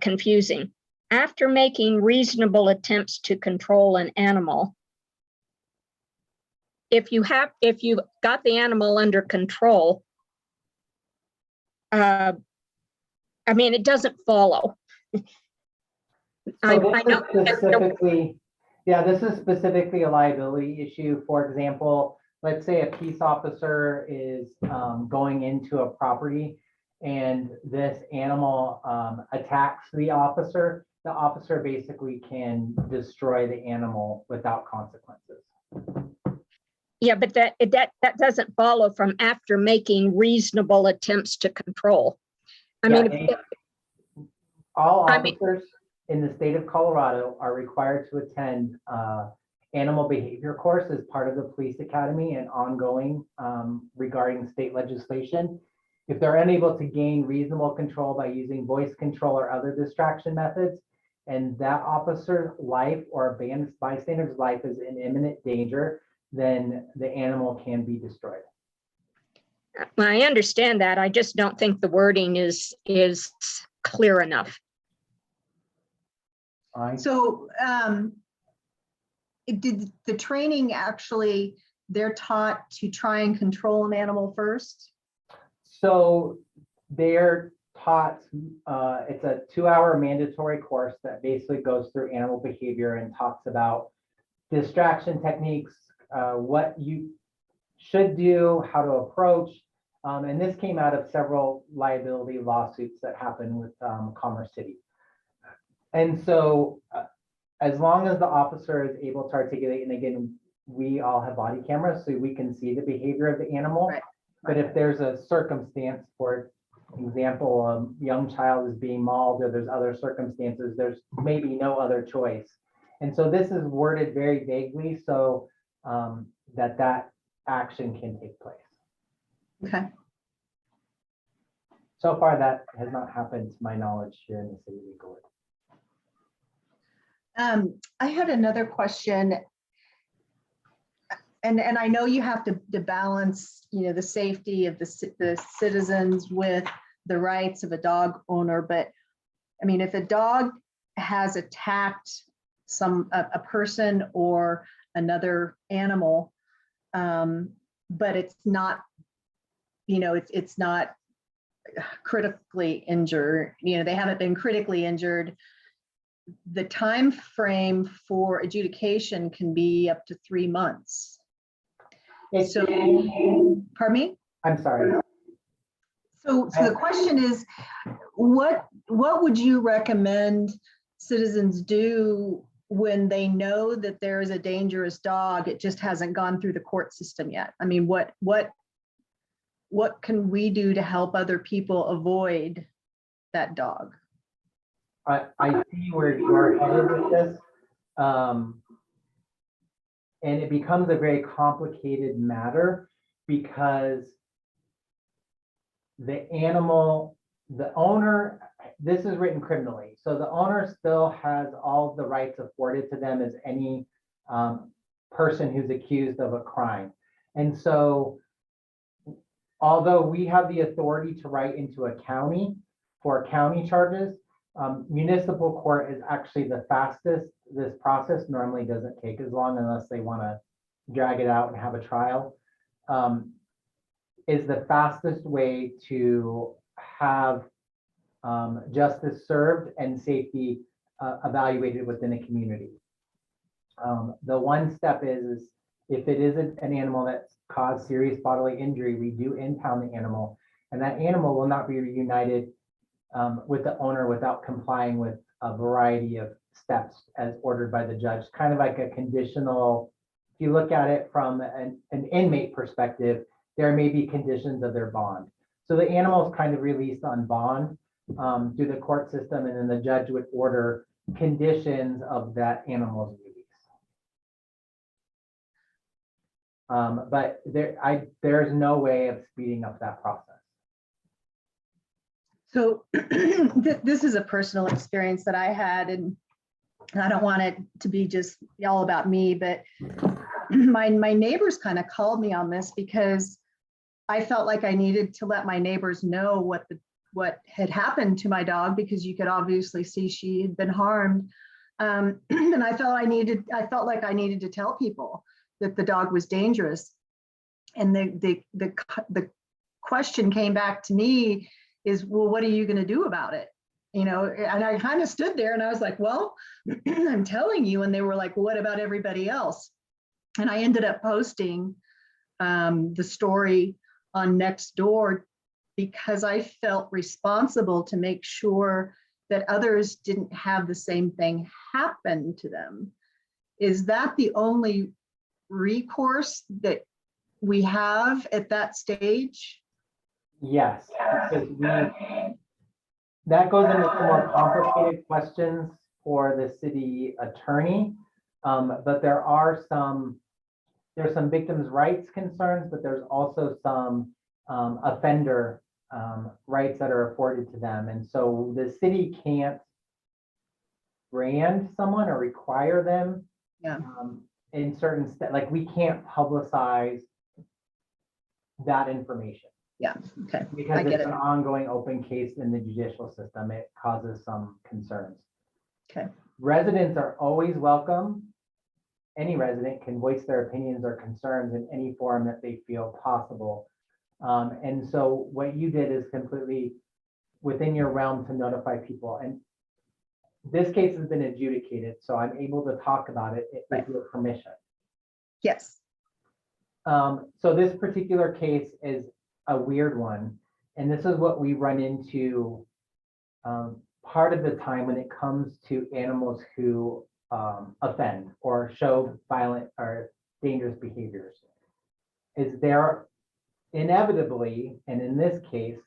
confusing. After making reasonable attempts to control an animal, if you got the animal under control, I mean, it doesn't follow. So this is specifically a liability issue. For example, let's say a peace officer is going into a property and this animal attacks the officer basically can destroy the animal without consequences. Yeah, but that doesn't follow from after making reasonable attempts to control. I mean, all officers in the state of Colorado are required to attend animal behavior course as part of the police academy and ongoing regarding state legislation. If they're unable to gain reasonable control by using voice control or other distraction methods, and that officer's life or a bystander's life is in imminent danger, then the animal can be destroyed. I understand that. I just don't think the wording is clear enough. So did the training actually, they're taught to try and control an animal first? So they're taught, it's a 2-hour mandatory course that basically goes through animal behavior and talks about distraction techniques, what you should do, how to approach. And this came out of several liability lawsuits that happened with Commerce City. And so as long as the officer is able to articulate, and again, we all have body cameras, so we can see the behavior of the animal. Right. But if there's a circumstance, for example, a young child is being mauled, or there's other circumstances, there's maybe no other choice. And so this is worded very vaguely, so that action can take place. Okay. So far, that has not happened to my knowledge here in the city of Inglewood. I had another question. And I know you have to balance, the safety of the citizens with the rights of a dog owner, but I mean, if a dog has attacked a person or another animal, but it's not, it's not critically injured, they haven't been critically injured, the time frame for adjudication can be up to 3 months. So, pardon me? I'm sorry. So the question is, what would you recommend citizens do when they know that there is a dangerous dog? It just hasn't gone through the court system yet. I mean, what can we do to help other people avoid that dog? I see where you're headed with this. And it becomes a very complicated matter because the animal, the owner, this is written criminally. So the owner still has all the rights afforded to them as any person who's accused of a crime. And so although we have the authority to write into a county for county charges, municipal court is actually the fastest. This process normally doesn't take as long unless they want to drag it out and have a trial. Is the fastest way to have justice served and safety evaluated within a community. The one step is if it is an animal that's caused serious bodily injury, we do impound the animal, and that animal will not be reunited with the owner without complying with a variety of steps as ordered by the judge, kind of like a conditional. If you look at it from an inmate perspective, there may be conditions of their bond. So the animal is kind of released on bond through the court system, and then the judge would order conditions of that animal's release. But there's no way of speeding up that process. So this is a personal experience that I had, and I don't want it to be just all about me, but my neighbors kind of called me on this because I felt like I needed to let my neighbors know what had happened to my dog, because you could obviously see she had been harmed. And I felt like I needed to tell people that the dog was dangerous. And the question came back to me is, well, what are you going to do about it? And I kind of stood there and I was like, well, I'm telling you. And they were like, well, what about everybody else? And I ended up posting the story on Nextdoor because I felt responsible to make sure that others didn't have the same thing happen to them. Is that the only recourse that we have at that stage? Yes, because that goes into some more complicated questions for the city attorney. But there's some victims' rights concerns, but there's also some offender rights that are afforded to them. And so the city can't brand someone or require them in certain steps. Like we can't publicize that information. Yeah, okay. Because it's an ongoing open case in the judicial system. It causes some concerns. Okay. Residents are always welcome. Any resident can voice their opinions or concerns in any form that they feel possible. And so what you did is completely within your realm to notify people. And this case has been adjudicated, so I'm able to talk about it with your permission. Yes. So this particular case is a weird one. And this is what we run into part of the time when it comes to animals who offend or show violent or dangerous behaviors. Is there inevitably, and in this case,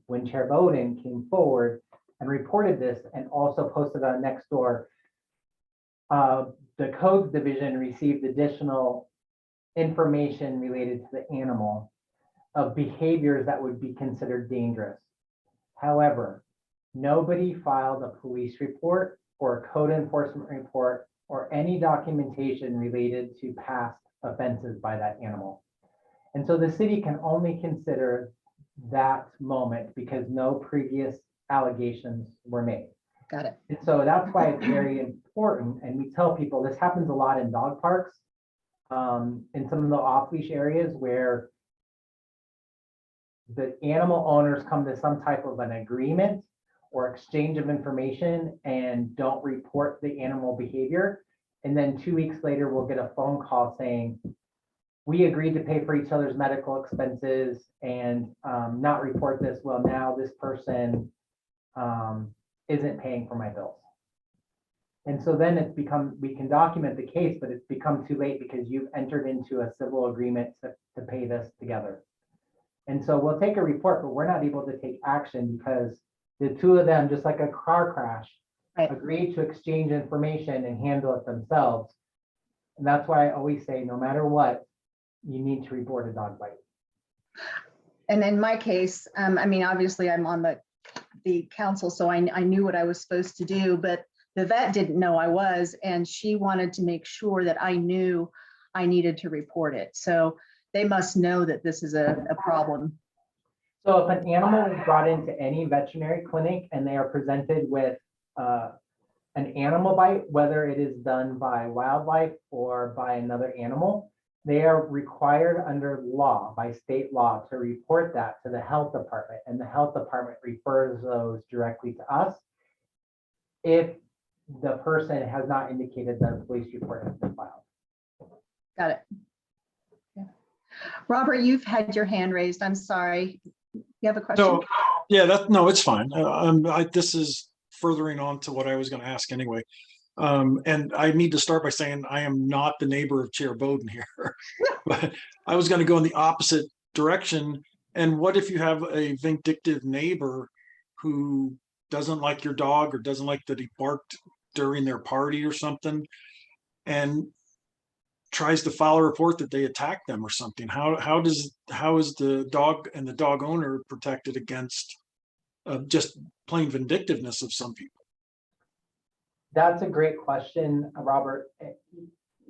when Chair Bowden came forward and reported this and also posted on Nextdoor, the codes division received additional information related to the animal of behaviors that would be considered dangerous. However, nobody filed a police report or a code enforcement report or any documentation related to past offenses by that animal. And so the city can only consider that moment because no previous allegations were made. Got it. And so that's why it's very important. And we tell people this happens a lot in dog parks, in some of the off-leash areas where the animal owners come to some type of an agreement or exchange of information and don't report the animal behavior. And then 2 weeks later, we'll get a phone call saying, we agreed to pay for each other's medical expenses and not report this. Well, now this person isn't paying for my bills. And so then it's become, we can document the case, but it's become too late because you've entered into a civil agreement to pay this together. And so we'll take a report, but we're not able to take action because the two of them, just like a car crash, Right. agreed to exchange information and handle it themselves. And that's why I always say, no matter what, you need to report a dog bite. And in my case, I mean, obviously I'm on the council, so I knew what I was supposed to do, but the vet didn't know I was, and she wanted to make sure that I knew I needed to report it. So they must know that this is a problem. So if an animal is brought into any veterinary clinic and they are presented with an animal bite, whether it is done by wildlife or by another animal, they are required under law, by state law, to report that to the health department, and the health department refers those directly to us if the person has not indicated that a police report has been filed. Got it. Yeah. Robert, you've had your hand raised. I'm sorry. You have a question? So, yeah, no, it's fine. This is furthering on to what I was going to ask anyway. And I need to start by saying I am not the neighbor of Chair Bowden here, but I was going to go in the opposite direction. And what if you have a vindictive neighbor who doesn't like your dog or doesn't like that he barked during their party or something, and tries to file a report that they attacked them or something? How is the dog and the dog owner protected against just plain vindictiveness of some people? That's a great question, Robert.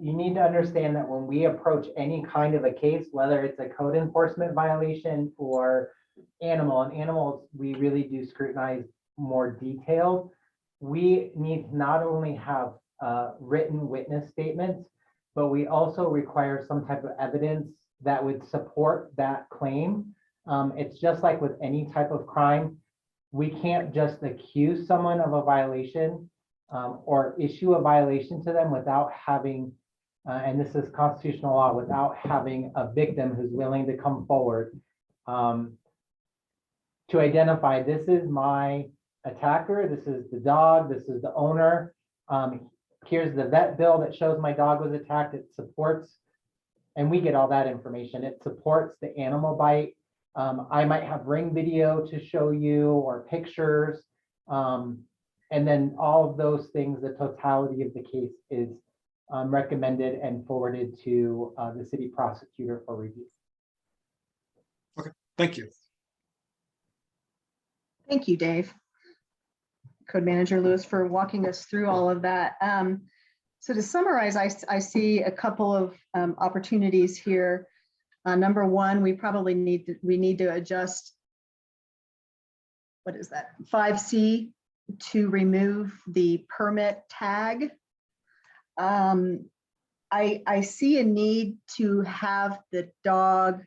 You need to understand that when we approach any kind of a case, whether it's a code enforcement violation or animals, we really do scrutinize more detailed. We need to not only have written witness statements, but we also require some type of evidence that would support that claim. It's just like with any type of crime. We can't just accuse someone of a violation or issue a violation to them without having, and this is constitutional law, without having a victim who's willing to come forward to identify, this is my attacker, this is the dog, this is the owner. Here's the vet bill that shows my dog was attacked. It supports, and we get all that information. It supports the animal bite. I might have ring video to show you or pictures. And then all of those things, the totality of the case is recommended and forwarded to the city prosecutor for review. Okay, thank you. Thank you, Dave. Code Manager Lewis, for walking us through all of that. So to summarize, I see a couple of opportunities here. Number one, we probably need to adjust, what is that, 5C, to remove the permit tag. I see a need to have the dog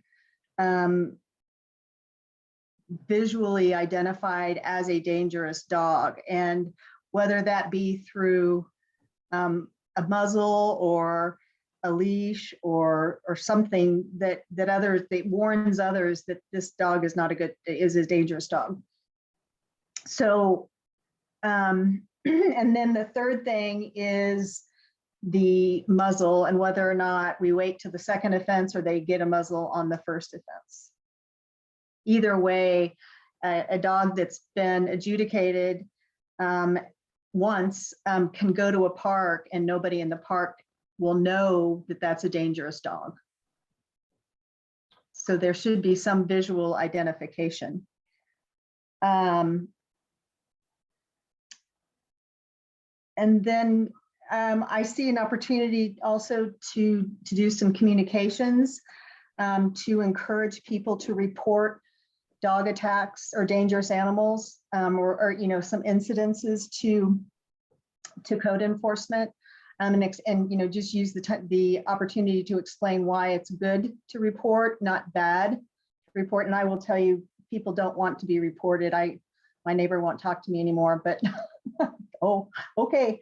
visually identified as a dangerous dog, and whether that be through a muzzle or a leash or something that warns others that this dog is not a dangerous dog. So And then the third thing is the muzzle and whether or not we wait to the second offense or they get a muzzle on the first offense. Either way, a dog that's been adjudicated once can go to a park and nobody in the park will know that that's a dangerous dog. So there should be some visual identification. And then I see an opportunity also to do some communications to encourage people to report dog attacks or dangerous animals or you know, some incidences to code enforcement. And you know, just use the opportunity to explain why it's good to report, not bad to report. And I will tell you, people don't want to be reported. My neighbor won't talk to me anymore, but oh, okay.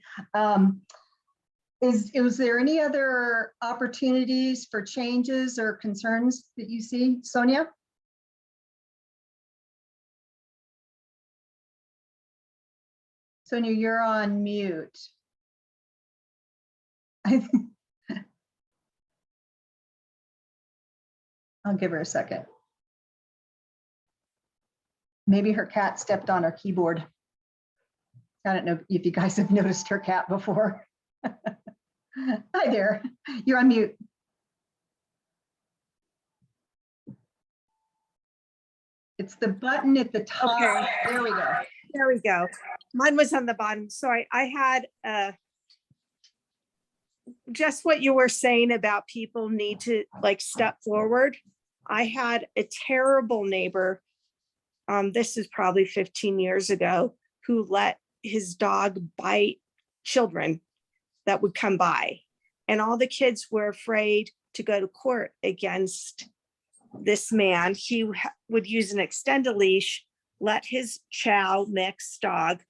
Is there any other opportunities for changes or concerns that you see, Sonia? Sonia, you're on mute. I'll give her a second. Maybe her cat stepped on her keyboard. I don't know if you guys have noticed her cat before. Hi there, you're on mute. It's the button at the top. Okay. There we go. There we go. Mine was on the bottom. Sorry, I had just what you were saying about people need to like step forward. I had a terrible neighbor. This is probably 15 years ago, who let his dog bite children that would come by. And all the kids were afraid to go to court against this man. He would use an extended leash, let his chow mix dog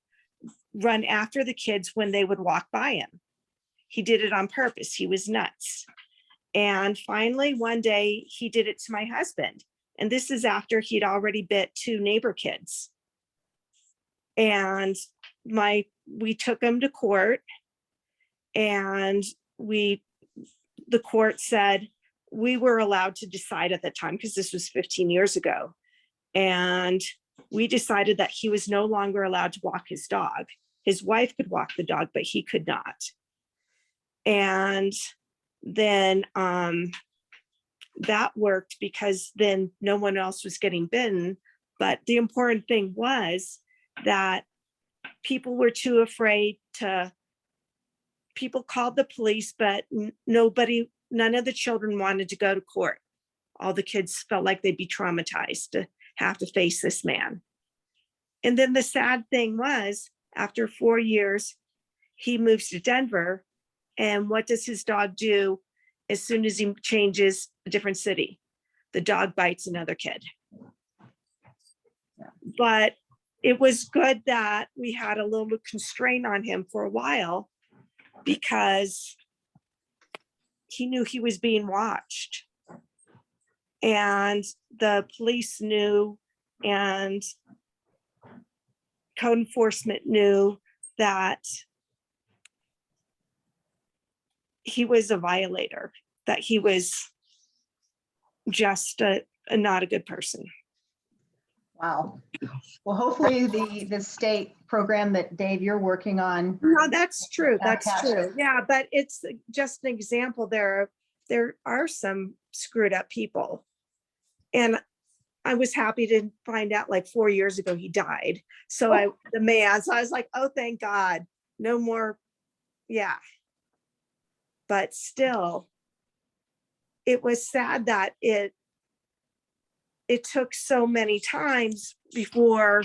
run after the kids when they would walk by him. He did it on purpose. He was nuts. And finally, one day he did it to my husband. And this is after he'd already bit 2 neighbor kids. And we took him to court, and the court said we were allowed to decide at the time, because this was 15 years ago. And we decided that he was no longer allowed to walk his dog. His wife could walk the dog, but he could not. And then that worked because then no one else was getting bitten. But the important thing was that people were too afraid to, people called the police, but none of the children wanted to go to court. All the kids felt like they'd be traumatized to have to face this man. And then the sad thing was, after 4 years, he moves to Denver. And what does his dog do as soon as he changes a different city? The dog bites another kid. But it was good that we had a little constraint on him for a while, because he knew he was being watched. And the police knew, and code enforcement knew that he was a violator, that he was just not a good person. Wow. Well, hopefully the state program that Dave, you're working on. No, that's true. That's Fantastic. true. Yeah, but it's just an example. There are some screwed up people. And I was happy to find out like 4 years ago he died. So I was like, oh, thank God, no more. Yeah. But still, it was sad that it took so many times before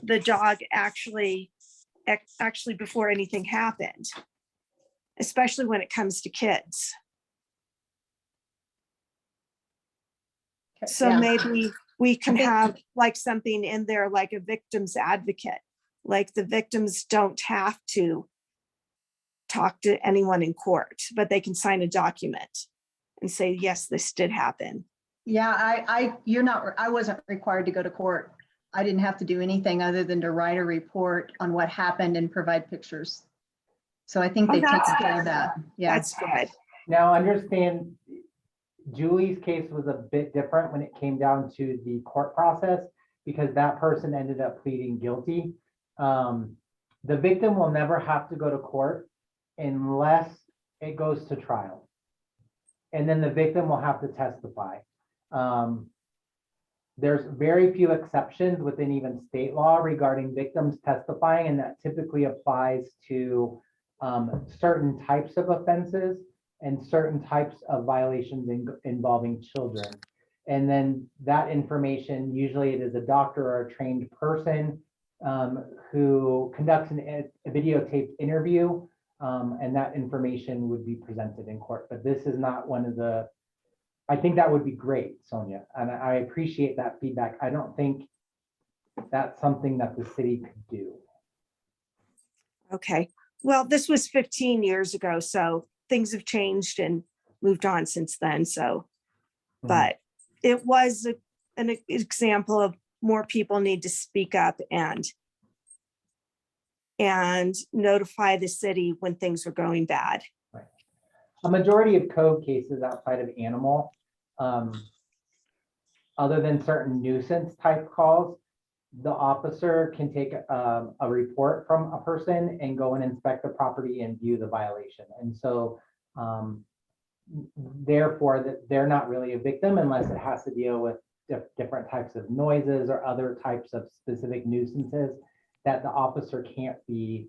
the dog actually before anything happened, especially when it comes to kids. So Yeah. maybe we can I think- have like something in there, like a victim's advocate, like the victims don't have to talk to anyone in court, but they can sign a document and say, yes, this did happen. Yeah, I wasn't required to go to court I didn't have to do anything other than to write a report on what happened and provide pictures. So I think Oh, they've taken that's care of good. that. Yeah. That's good. Now, understand Julie's case was a bit different when it came down to the court process because that person ended up pleading guilty. The victim will never have to go to court unless it goes to trial. And then the victim will have to testify. There's very few exceptions within even state law regarding victims testifying, and that typically applies to certain types of offenses and certain types of violations involving children. And then that information, usually it is a doctor or a trained person who conducts a videotaped interview, and that information would be presented in court. But this is not one of the, I think that would be great, Sonia, and I appreciate that feedback. I don't think that's something that the city could do. Okay. Well, this was 15 years ago, so things have changed and moved on since then. So, but it was an example of more people need to speak up and notify the city when things are going bad. Right. A majority of code cases outside of animal, other than certain nuisance type calls, the officer can take a report from a person and go and inspect the property and view the violation. And so therefore that they're not really a victim unless it has to deal with different types of noises or other types of specific nuisances that the officer can't be,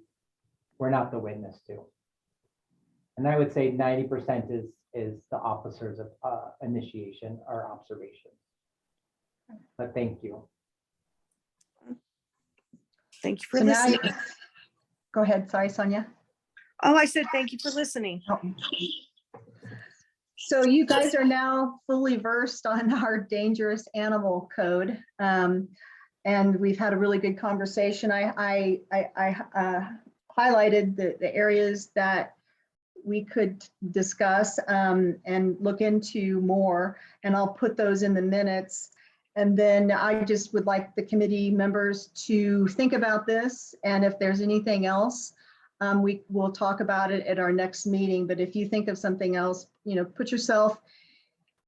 we're not the witness to. And I would say 90% is the officer's initiation or observation. But thank you. Thank you for So now, listening. go ahead. Sorry, Sonia. Oh, I said, thank you for listening. Oh. So you guys are now fully versed on our dangerous animal code. And we've had a really good conversation. I highlighted the areas that we could discuss and look into more, and I'll put those in the minutes. And then I just would like the committee members to think about this, and if there's anything else, we will talk about it at our next meeting. But if you think of something else, you know, put yourself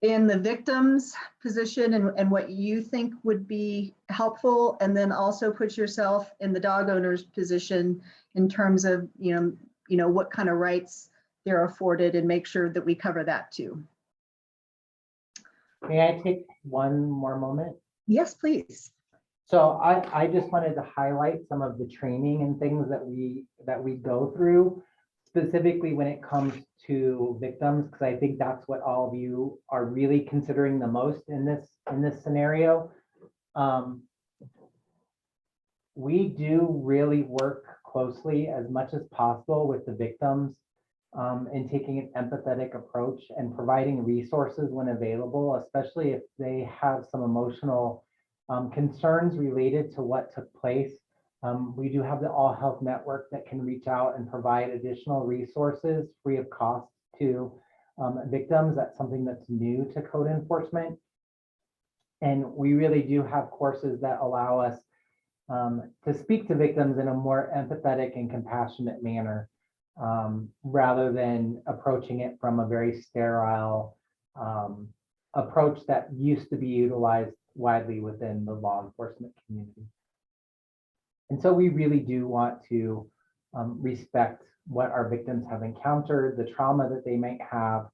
in the victim's position and what you think would be helpful, and then also put yourself in the dog owner's position in terms of, you know, what kind of rights they're afforded, and make sure that we cover that too. May I take one more moment? Yes, please. So I just wanted to highlight some of the training and things that we go through, specifically when it comes to victims, because I think that's what all of you are really considering the most in this scenario. We do really work closely as much as possible with the victims and taking an empathetic approach and providing resources when available, especially if they have some emotional concerns related to what took place. We do have the All Health Network that can reach out and provide additional resources free of cost to victims. That's something that's new to code enforcement. And we really do have courses that allow us to speak to victims in a more empathetic and compassionate manner, rather than approaching it from a very sterile approach that used to be utilized widely within the law enforcement community. And so we really do want to respect what our victims have encountered, the trauma that they might have.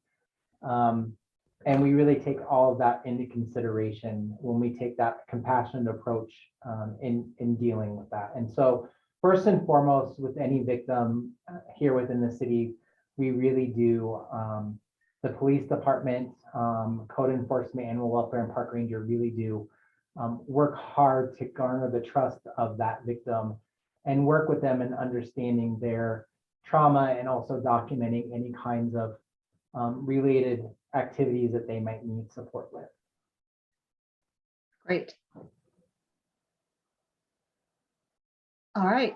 And we really take all of that into consideration when we take that compassionate approach in dealing with that. And so first and foremost, with any victim here within the city, we really do, the police department, code enforcement, animal welfare, and park ranger really do work hard to garner the trust of that victim and work with them in understanding their trauma and also documenting any kinds of related activities that they might need support with. Great. All right.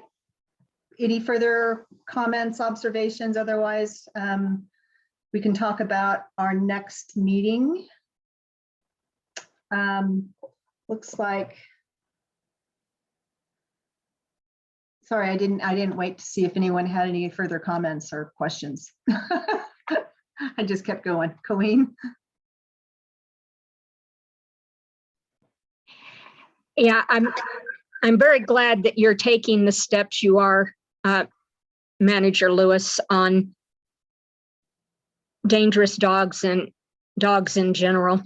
Any further comments, observations? Otherwise, we can talk about our next meeting. Looks like Sorry, I didn't wait to see if anyone had any further comments or questions. I just kept going. Colleen? Yeah, I'm very glad that you're taking the steps you are, Manager Lewis, on dangerous dogs and dogs in general,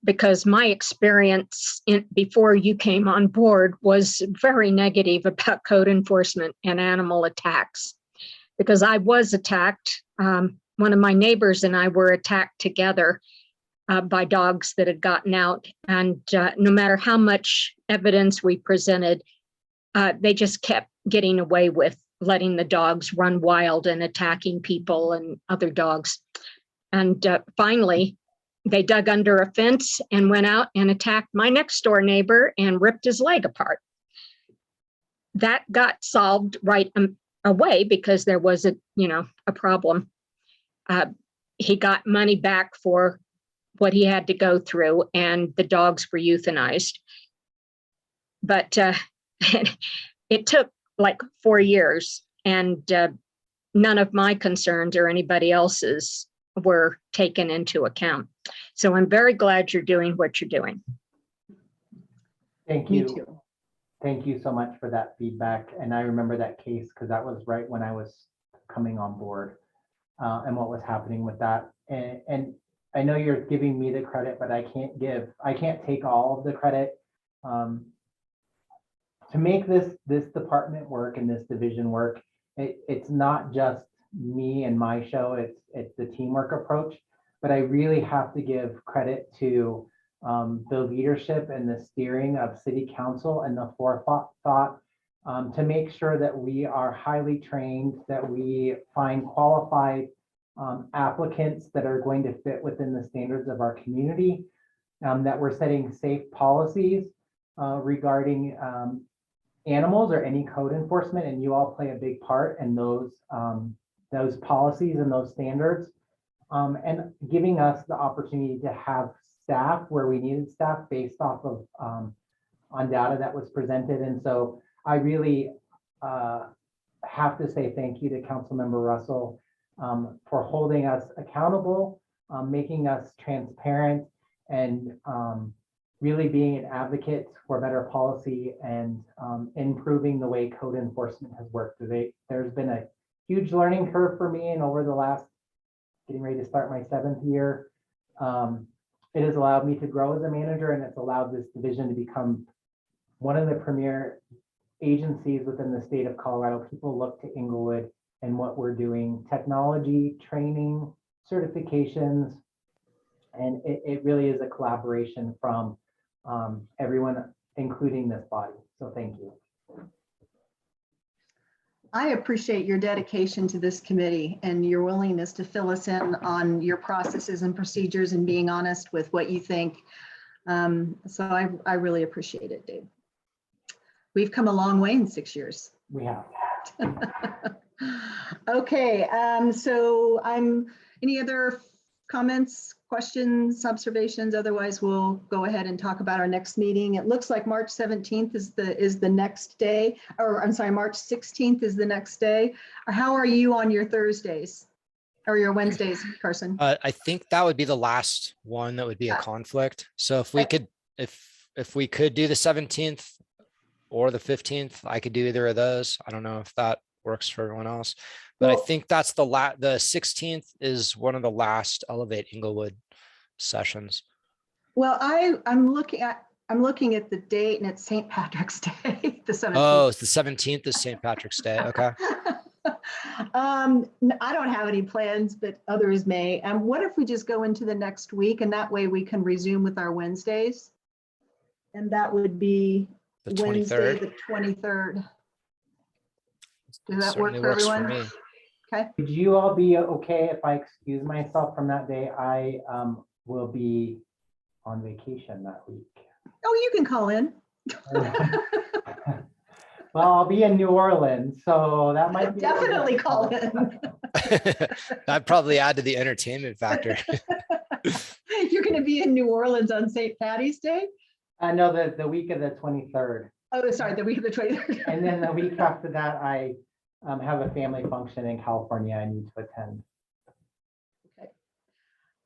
because my experience before you came on board was very negative about code enforcement and animal attacks, because I was attacked. One of my neighbors and I were attacked together by dogs that had gotten out. And no matter how much evidence we presented, they just kept getting away with letting the dogs run wild and attacking people and other dogs. And finally, they dug under a fence and went out and attacked my next door neighbor and ripped his leg apart. That got solved right away because there was a problem. He got money back for what he had to go through, and the dogs were euthanized. But it took like 4 years, and none of my concerns or anybody else's were taken into account. So I'm very glad you're doing what you're doing. Thank Me you. too. Thank you so much for that feedback. And I remember that case because that was right when I was coming on board and what was happening with that. And I know you're giving me the credit, but I can't take all of the credit. To make this department work and this division work, it's not just me and my show, it's the teamwork approach. But I really have to give credit to the leadership and the steering of City Council and the forethought to make sure that we are highly trained, that we find qualified applicants that are going to fit within the standards of our community, that we're setting safe policies regarding animals or any code enforcement, and you all play a big part in those policies and those standards, and giving us the opportunity to have staff where we needed staff based off of on data that was presented. And so I really have to say thank you to Councilmember Russell for holding us accountable, making us transparent, and really being an advocate for better policy and improving the way code enforcement has worked. There's been a huge learning curve for me, and over the last, getting ready to start my 7th year, it has allowed me to grow as a manager, and it's allowed this division to become one of the premier agencies within the state of Colorado. People look to Inglewood and what we're doing, technology, training, certifications, and it really is a collaboration from everyone, including this body. So thank you. I appreciate your dedication to this committee and your willingness to fill us in on your processes and procedures and being honest with what you think. So I really appreciate it, Dave. We've come a long way in 6 years. We have. Okay, so any other comments, questions, observations? Otherwise, we'll go ahead and talk about our next meeting. It looks like March 17th is the next day, or I'm sorry, March 16th is the next day. How are you on your Thursdays or your Wednesdays, Carson? I think that would be the last one that would be a conflict. So if we could, if we could do the 17th or the 15th, I could do either of those. I don't know if that works for everyone else, but I think that's the 16th is one of the last Elevate Inglewood sessions. Well, I'm looking at the date, and it's St. Patrick's Day, the 17th. Oh, it's the 17th is St. Patrick's Day. Okay. I don't have any plans, but others may. What if we just go into the next week, and that way we can resume with our Wednesdays? And that would be The Wednesday, 23rd. the 23rd. Does that work Certainly for works everyone? me. Okay. Would you all be okay if I excuse myself from that day? I will be on vacation that week. Oh, you can call in. Well, I'll be in New Orleans, so that might be. Definitely call in. I'd probably add to the entertainment factor. You're going to be in New Orleans on St. Patty's Day? No, the week of the 23rd. Oh, sorry, the week of the 23rd. And then the week after that, I have a family function in California I need to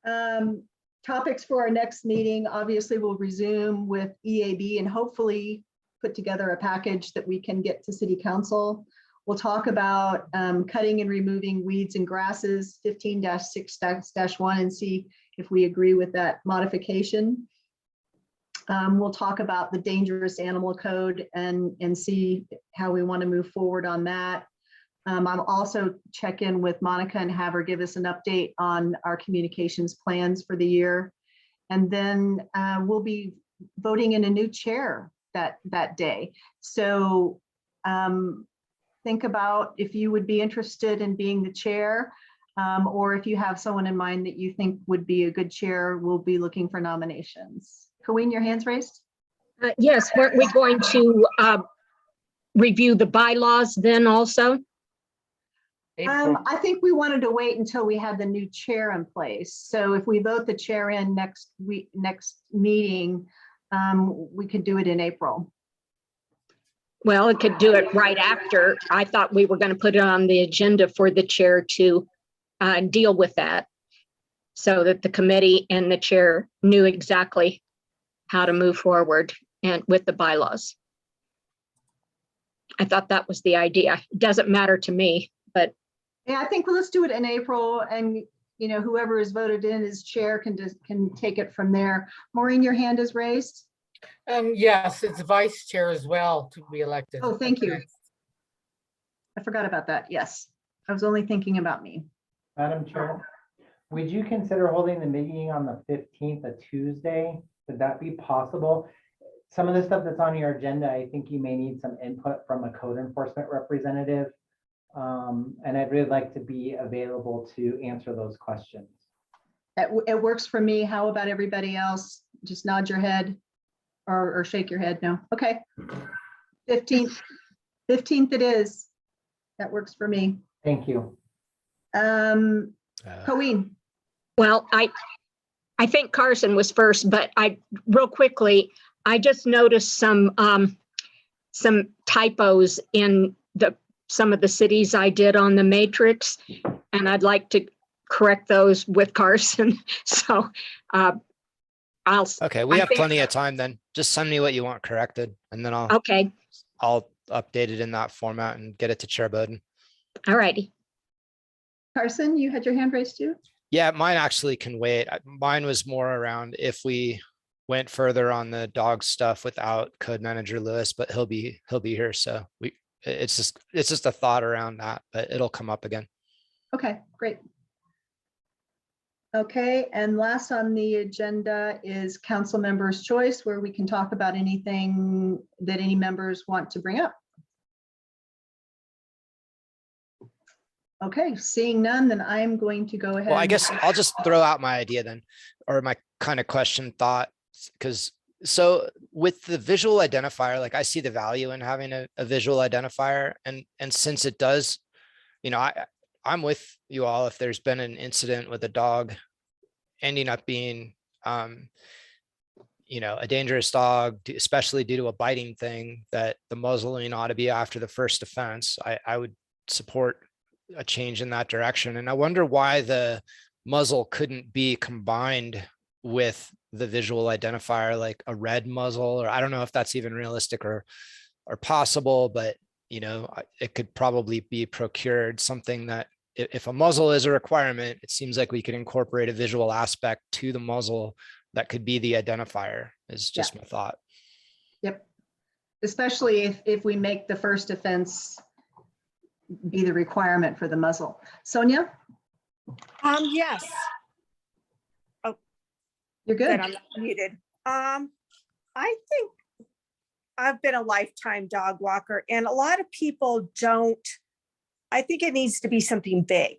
attend. Topics for our next meeting, obviously we'll resume with EAB and hopefully put together a package that we can get to City Council. We'll talk about cutting and removing weeds and grasses, 15-6-1, and see if we agree with that modification. We'll talk about the dangerous animal code and see how we want to move forward on that. I'll also check in with Monica and have her give us an update on our communications plans for the year. And then we'll be voting in a new chair that day. So think about if you would be interested in being the chair, or if you have someone in mind that you think would be a good chair, we'll be looking for nominations. Colleen, your hand's raised? Yes, weren't we going to review the bylaws then also? I think we wanted to wait until we had the new chair in place. So if we vote the chair in next meeting, we could do it in April. Well, it could do it right after. I thought we were going to put it on the agenda for the chair to deal with that, so that the committee and the chair knew exactly how to move forward and with the bylaws. I thought that was the idea. It doesn't matter to me, but Yeah, I think let's do it in April, and whoever is voted in as chair can take it from there. Maureen, your hand is raised. Yes, it's vice chair as well to be elected. Oh, thank you. I forgot about that. Yes, I was only thinking about me. Madam Chair, would you consider holding the meeting on the 15th, a Tuesday? Would that be possible? Some of the stuff that's on your agenda, I think you may need some input from a code enforcement representative. And I'd really like to be available to answer those questions. It works for me. How about everybody else? Just nod your head or shake your head. No. Okay. 15th it is. That works for me. Thank you. Colleen. well, I think Carson was first, but real quickly, I just noticed some typos in some of the cities I did on the matrix, and I'd like to correct those with Carson. So Okay, we have plenty of time then. Just send me what you want corrected, and then Okay, I'll update it in that format and get it to Chair Bowden. all righty. Carson, you had your hand raised too? Yeah, mine actually can wait. Mine was more around if we went further on the dog stuff without Code Manager Lewis, but he'll be here. So it's just a thought around that, but it'll come up again. Okay, great. Okay, and last on the agenda is council members' choice, where we can talk about anything that any members want to bring up. Okay, seeing none, then I'm going to go ahead. Well, I guess I'll just throw out my idea then, or my kind of question thought, because so with the visual identifier, like I see the value in having a visual identifier, and since it does, I'm with you all. If there's been an incident with a dog ending up being, a dangerous dog, especially due to a biting thing, that the muzzling ought to be after the first offense, I would support a change in that direction. And I wonder why the muzzle couldn't be combined with the visual identifier, like a red muzzle, or I don't know if that's even realistic or possible, but it could probably be procured, something that if a muzzle is a requirement, it seems like we could incorporate a visual aspect to the muzzle that could be the identifier, is just my thought. Yep. Especially if we make the first offense be the requirement for the muzzle. Sonia? Yes. You're Good, good. I'm not muted. I think I've been a lifetime dog walker, and a lot of people don't. I think it needs to be something big.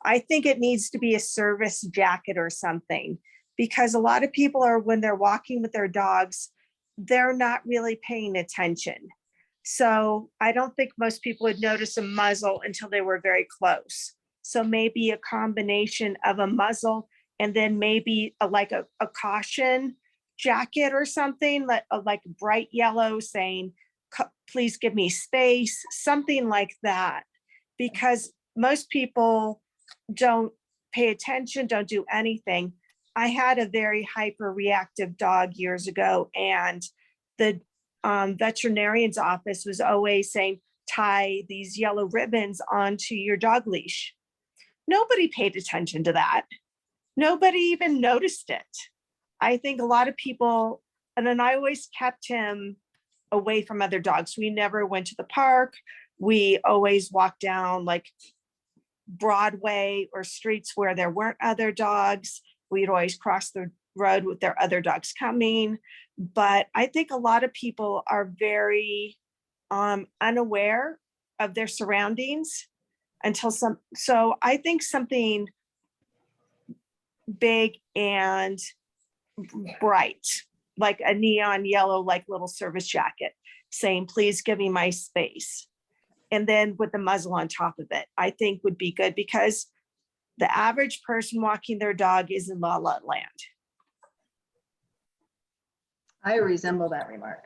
I think it needs to be a service jacket or something, because a lot of people are, when they're walking with their dogs, they're not really paying attention. So I don't think most people would notice a muzzle until they were very close. So maybe a combination of a muzzle and then maybe a caution jacket or something, like bright yellow saying please give me space, something like that. Because most people don't pay attention, don't do anything. I had a very hyper reactive dog years ago, and the veterinarian's office was always saying, tie these yellow ribbons onto your dog leash. Nobody paid attention to that. Nobody even noticed it. I think a lot of people, and then I always kept him away from other dogs. We never went to the park. We always walked down like Broadway or streets where there weren't other dogs. We'd always cross the road with their other dogs coming. But I think a lot of people are very unaware of their surroundings until so I think something big and bright, like a neon yellow, like little service jacket saying, please give me my space. And then with the muzzle on top of it, I think would be good, because the average person walking their dog is in la la land. I resemble that remark.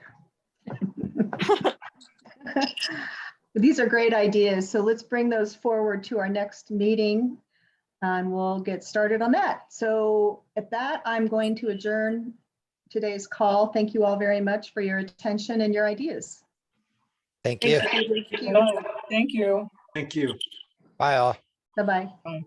These are great ideas. So let's bring those forward to our next meeting and we'll get started on that. So at that, I'm going to adjourn today's call. Thank you all very much for your attention and your ideas. Thank you. Thank you. Thank you. Thank you. Bye all. Bye-bye. Bye.